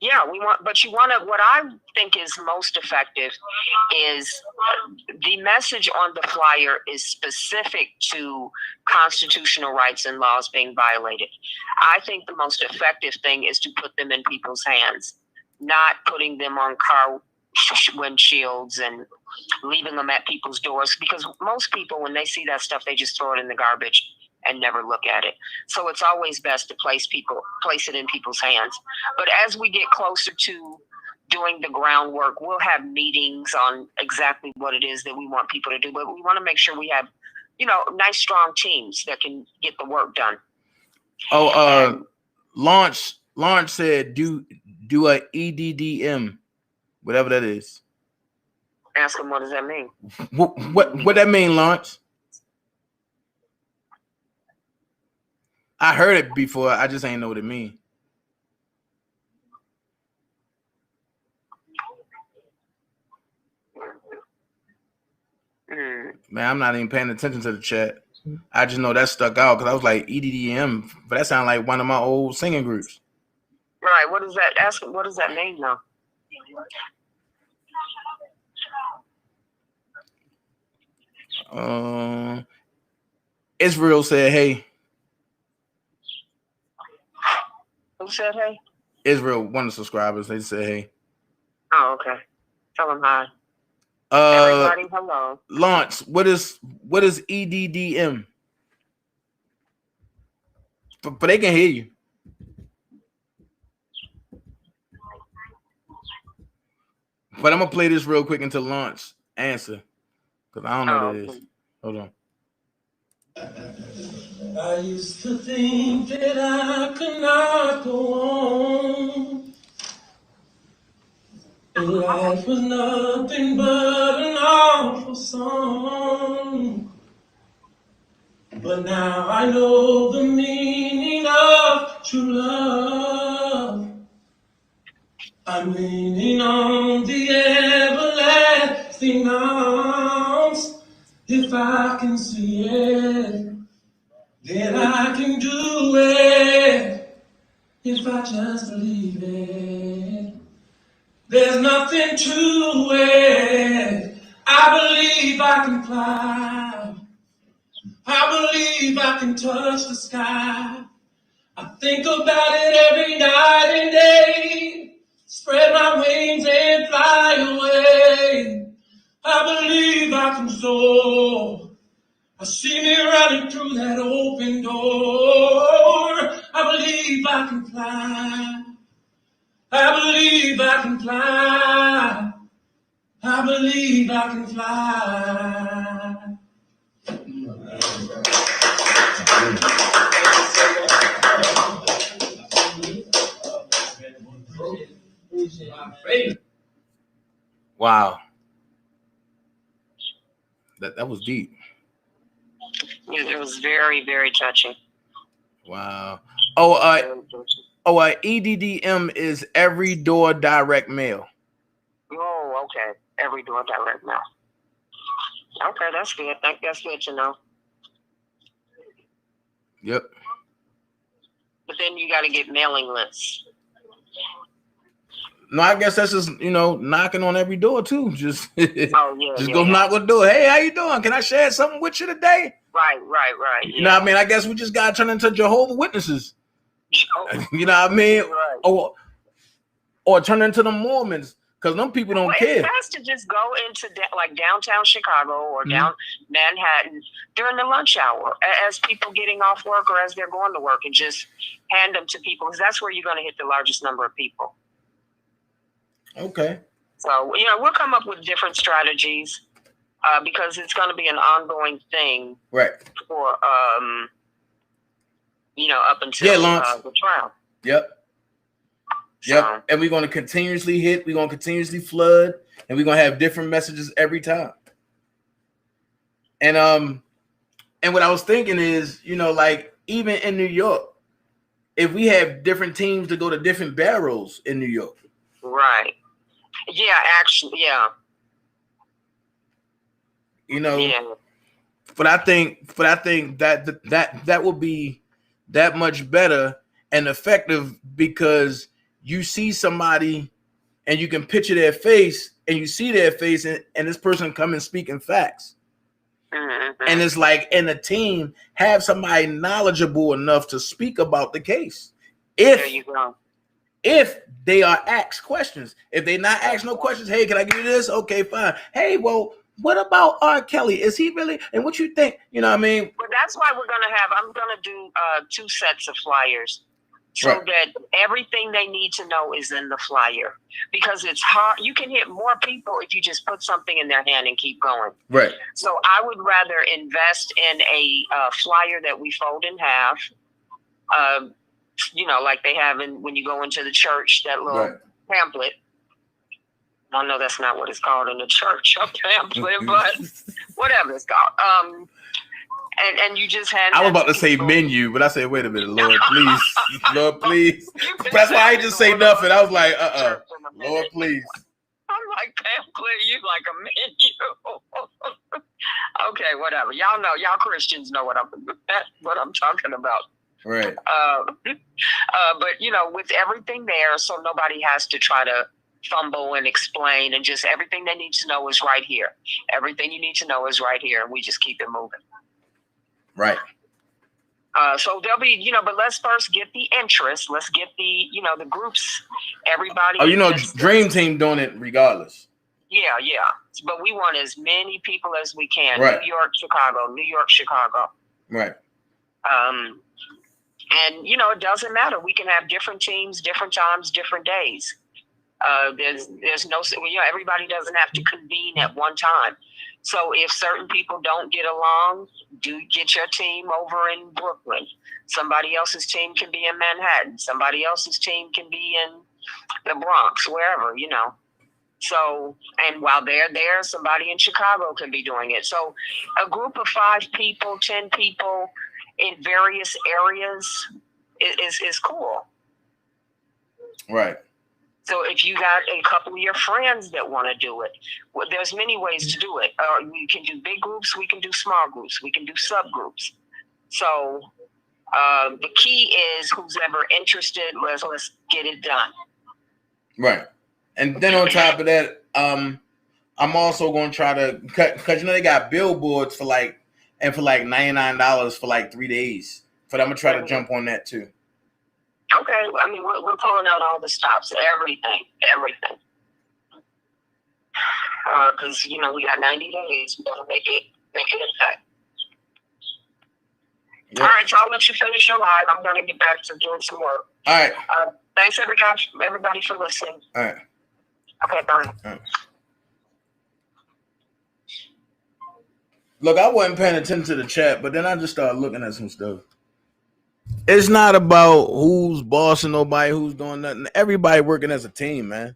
Yeah, what I think is most effective is the message on the flyer is specific to constitutional rights and laws being violated. I think the most effective thing is to put them in people's hands, not putting them on car windshields and leaving them at people's doors, because most people, when they see that stuff, they just throw it in the garbage and never look at it. So it's always best to place it in people's hands. But as we get closer to doing the groundwork, we'll have meetings on exactly what it is that we want people to do. But we want to make sure we have, nice, strong teams that can get the work done. Oh, Launch said do a EDDM, whatever that is. Ask him, what does that mean? What that mean, Launch? I heard it before. I just ain't know what it means. Man, I'm not even paying attention to the chat. I just know that stuck out because I was like EDDM, but that sounded like one of my old singing groups. Right. What does that? Ask him, what does that mean, though? Israel said, "Hey." Who said hey? Israel, one of the subscribers. They said, "Hey." Oh, okay. Tell them hi. Everybody, hello. Lance, what is EDDM? But they can hear you. But I'm gonna play this real quick until Lance answer, because I don't know what it is. Hold on. I used to think that I could not go on, and life was nothing but an awful song. But now I know the meaning of true love. I'm leaning on the everlasting arms. If I can see it, then I can do it. If I just believe it, there's nothing to it. I believe I can fly. I believe I can touch the sky. I think about it every night and day. Spread my wings and fly away. I believe I can soar. I see me running through that open door. I believe I can fly. I believe I can fly. I believe I can fly. Wow. That was deep. Yeah, it was very, very touching. Wow. EDDM is every door direct mail. Oh, okay. Every door direct mail. Okay, that's good. That's good to know. Yep. But then you got to get mailing lists. No, I guess that's just, knocking on every door too. Just just go knock on the door. Hey, how you doing? Can I share something with you today? Right. You know what I mean? I guess we just gotta turn into Jehovah's Witnesses. You know what I mean? Right. Or turn into the Mormons, because them people don't care. It's best to just go into like downtown Chicago or down Manhattan during the lunch hour as people getting off work or as they're going to work, and just hand them to people, because that's where you're going to hit the largest number of people. Okay. So, we'll come up with different strategies because it's going to be an ongoing thing. Right. For, up until the trial. Yep. Yep. And we're going to continuously hit. We're going to continuously flood. And we're going to have different messages every time. And what I was thinking is, like even in New York, if we have different teams to go to different barrels in New York. Right. Yeah, actually, yeah. But I think that would be that much better and effective, because you see somebody and you can picture their face and you see their face and this person come and speaking facts. Mm-hmm. And it's like in a team, have somebody knowledgeable enough to speak about the case. There you go. If they are asked questions. If they not asked no questions, hey, can I give you this? Okay, fine. Hey, well, what about R. Kelly? Is he really? And what you think? You know what I mean? Well, that's why I'm going to do 2 sets of flyers, so that everything they need to know is in the flyer. Because it's hard. You can hit more people if you just put something in their hand and keep going. Right. So I would rather invest in a flyer that we fold in half. Like they have when you go into the church, that little pamphlet. I know that's not what it's called in the church, a pamphlet, but whatever it's called. And you just hand. I was about to say menu, but I said, wait a minute, Lord, please, Lord, please. That's why I just say nothing. I was like, Lord, please. I'm like, pamphlet, you like a menu. Okay, whatever. Y'all know, y'all Christians know what I'm talking about. Right. But with everything there, so nobody has to try to fumble and explain, and just everything they need to know is right here. Everything you need to know is right here, and we just keep it moving. Right. So there'll be, you know, but let's first get the interest. Let's get the, you know, the groups, everybody. Oh, you know, Dream Team doing it regardless. Yeah. But we want as many people as we can. Right. New York, Chicago. Right. And, you know, it doesn't matter. We can have different teams, different times, different days. There's no, you know, everybody doesn't have to convene at one time. So if certain people don't get along, do get your team over in Brooklyn. Somebody else's team can be in Manhattan. Somebody else's team can be in the Bronx, wherever, you know. So, and while they're there, somebody in Chicago can be doing it. So a group of 5 people, 10 people in various areas is cool. Right. So if you got a couple of your friends that want to do it, well, there's many ways to do it. We can do big groups, we can do small groups, we can do subgroups. So the key is who's ever interested, let's get it done. Right. And then on top of that, I'm also going to try to cut, because, you know, they got billboards for like $99 for like 3 days. But I'm going to try to jump on that too. Okay, I mean, we're pulling out all the stops, everything. Because, you know, we got 90 days. We got to make it impact. Yep. All right, so I'll let you finish your live. I'm going to get back to doing some work. All right. Thanks, everybody for listening. All right. Okay, bye. All right. Look, I wasn't paying attention to the chat, but then I just started looking at some stuff. It's not about who's bossing nobody, who's doing nothing. Everybody working as a team, man.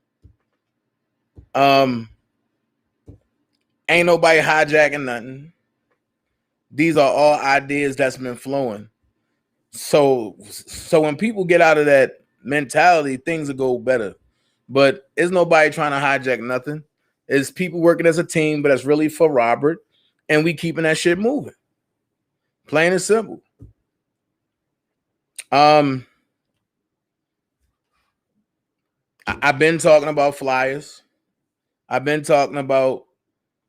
Ain't nobody hijacking nothing. These are all ideas that's been flowing. So when people get out of that mentality, things will go better. But it's nobody trying to hijack nothing. It's people working as a team, but that's really for Robert. And we keeping that shit moving. Plain and simple. I've been talking about flyers. I've been talking about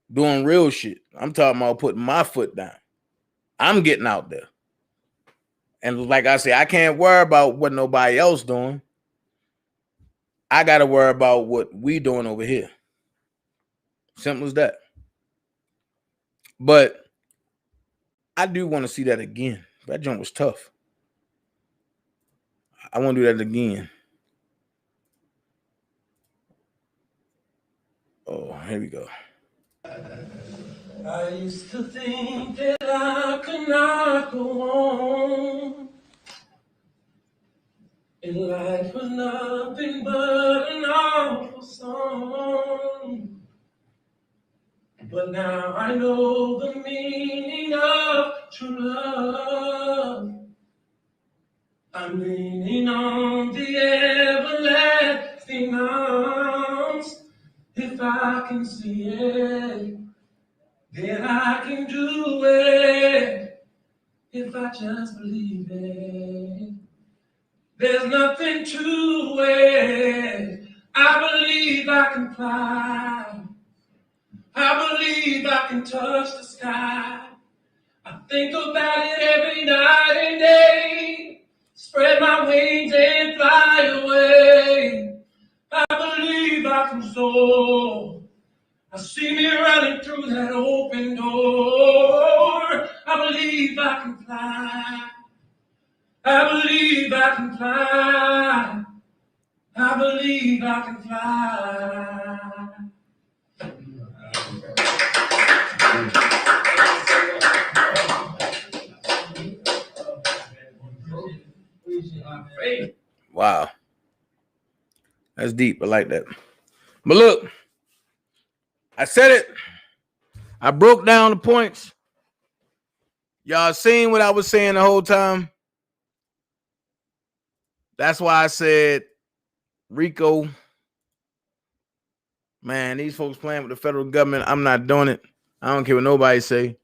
doing real shit. I'm talking about putting my foot down. I'm getting out there. And like I say, I can't worry about what nobody else doing. I got to worry about what we doing over here. Simple as that. But I do want to see that again. That jump was tough. I want to do that again. Oh, here we go. I used to think that I could not go on, and life was nothing but an awful song. But now I know the meaning of true love. I'm leaning on the everlasting arms. If I can see it, then I can do it. If I just believe it, there's nothing to it. I believe I can fly. I believe I can touch the sky. I think about it every night and day. Spread my wings and fly away. I believe I can soar. I see me running through that open door. I believe I can fly. I believe I can fly. I believe I can fly. Wow. That's deep. I like that. But look, I said it. I broke down the points. Y'all seen what I was saying the whole time? That's why I said, Rico, man, these folks playing with the federal government. I'm not doing it. I don't care what nobody say.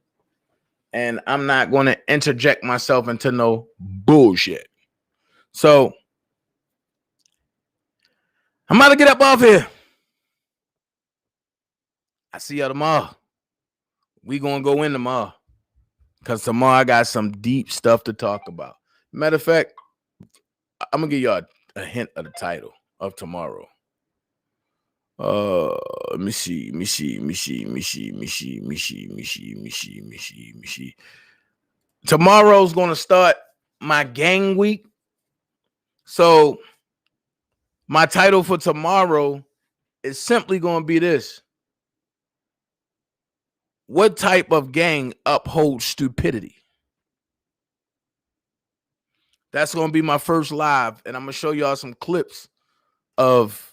And I'm not going to interject myself into no bullshit. So I'm about to get up off here. I see y'all tomorrow. We gonna go in tomorrow. Because tomorrow I got some deep stuff to talk about. Matter of fact, I'm gonna give y'all a hint of the title of tomorrow. Let me see. Tomorrow's gonna start my gang week. So my title for tomorrow is simply gonna be this. What type of gang upholds stupidity? That's gonna be my first live, and I'm gonna show y'all some clips of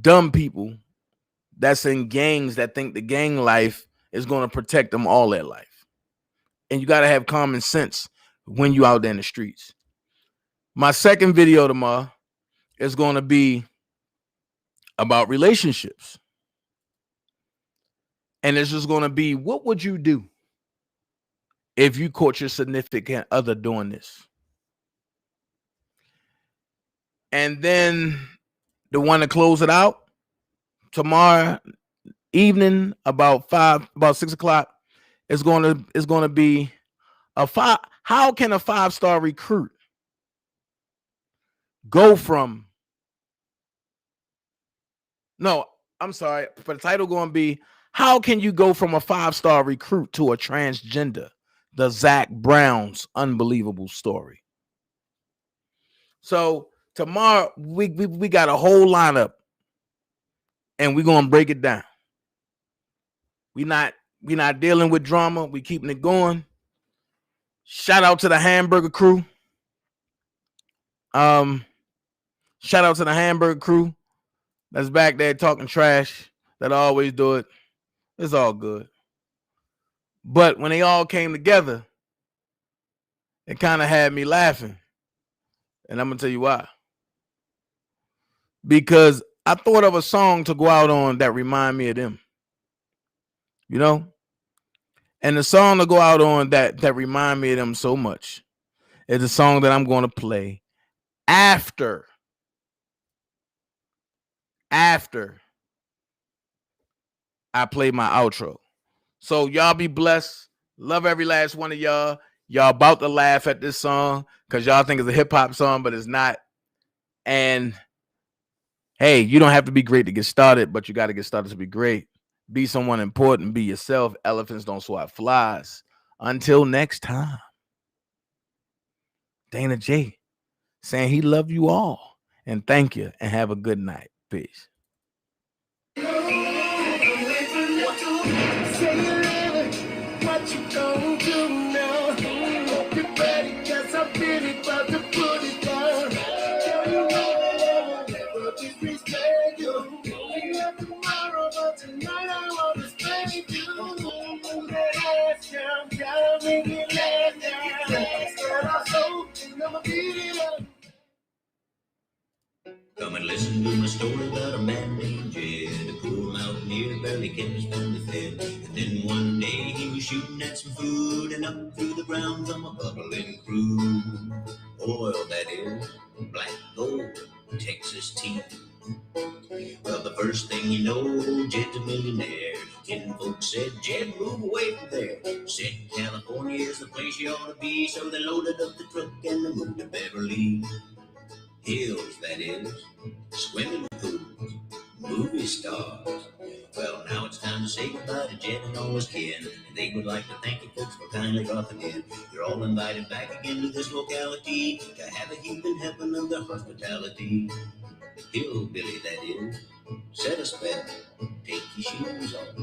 dumb people that's in gangs that think the gang life is going to protect them all their life. And you got to have common sense when you out there in the streets. My second video tomorrow is going to be about relationships. And it's just going to be, what would you do if you caught your significant other doing this? And then the one to close it out tomorrow evening about 6 o'clock is going to be a five. How can a 5-star recruit go from? No, I'm sorry. But the title going to be, how can you go from a 5-star recruit to a transgender? The Zach Brown's unbelievable story. So tomorrow we got a whole lineup, and we're gonna break it down. We not dealing with drama. We keeping it going. Shout out to the hamburger crew. Shout out to the hamburger crew that's back there talking trash. That always do it. It's all good. But when they all came together, it kind of had me laughing. And I'm gonna tell you why. Because I thought of a song to go out on that remind me of them. You know? And the song to go out on that remind me of them so much is a song that I'm going to play after I play my outro. So y'all be blessed. Love every last one of y'all. Y'all about to laugh at this song because y'all think it's a hip-hop song, but it's not. And hey, you don't have to be great to get started, but you got to get started to be great. Be someone important. Be yourself. Elephants don't swat flies. Until next time, DanaJay saying he love you all. And thank you. And have a good night. Peace. What you gonna do now? Hope you're ready, 'cause I'm really about to put it down. Tell you what, never disrespect you. You have tomorrow, but tonight I want to spend you. That ass down, make it last down. Start off slow, and I'ma beat it up. Come and listen to my story about a man named Jed, a poor mountaineer, barely kept his family fed. And then one day he was shooting at some food, and up through the ground come a bubbling crude. Oil, that is, black gold, Texas tea. Well, the first thing you know, Jed's a millionaire. Ten folks said, Jed, move away from there. Said, California is the place you ought to be. So they loaded up the truck and they moved to Beverly Hills, that is, swimming pools, movie stars. Well, now it's time to say goodbye to Jed and all his kin. And they would like to thank you folks for kindly dropping in. You're all invited back again to this locality to have a heaping heaven of their hospitality. Hillbilly, that is, set a spell, take your shoes off.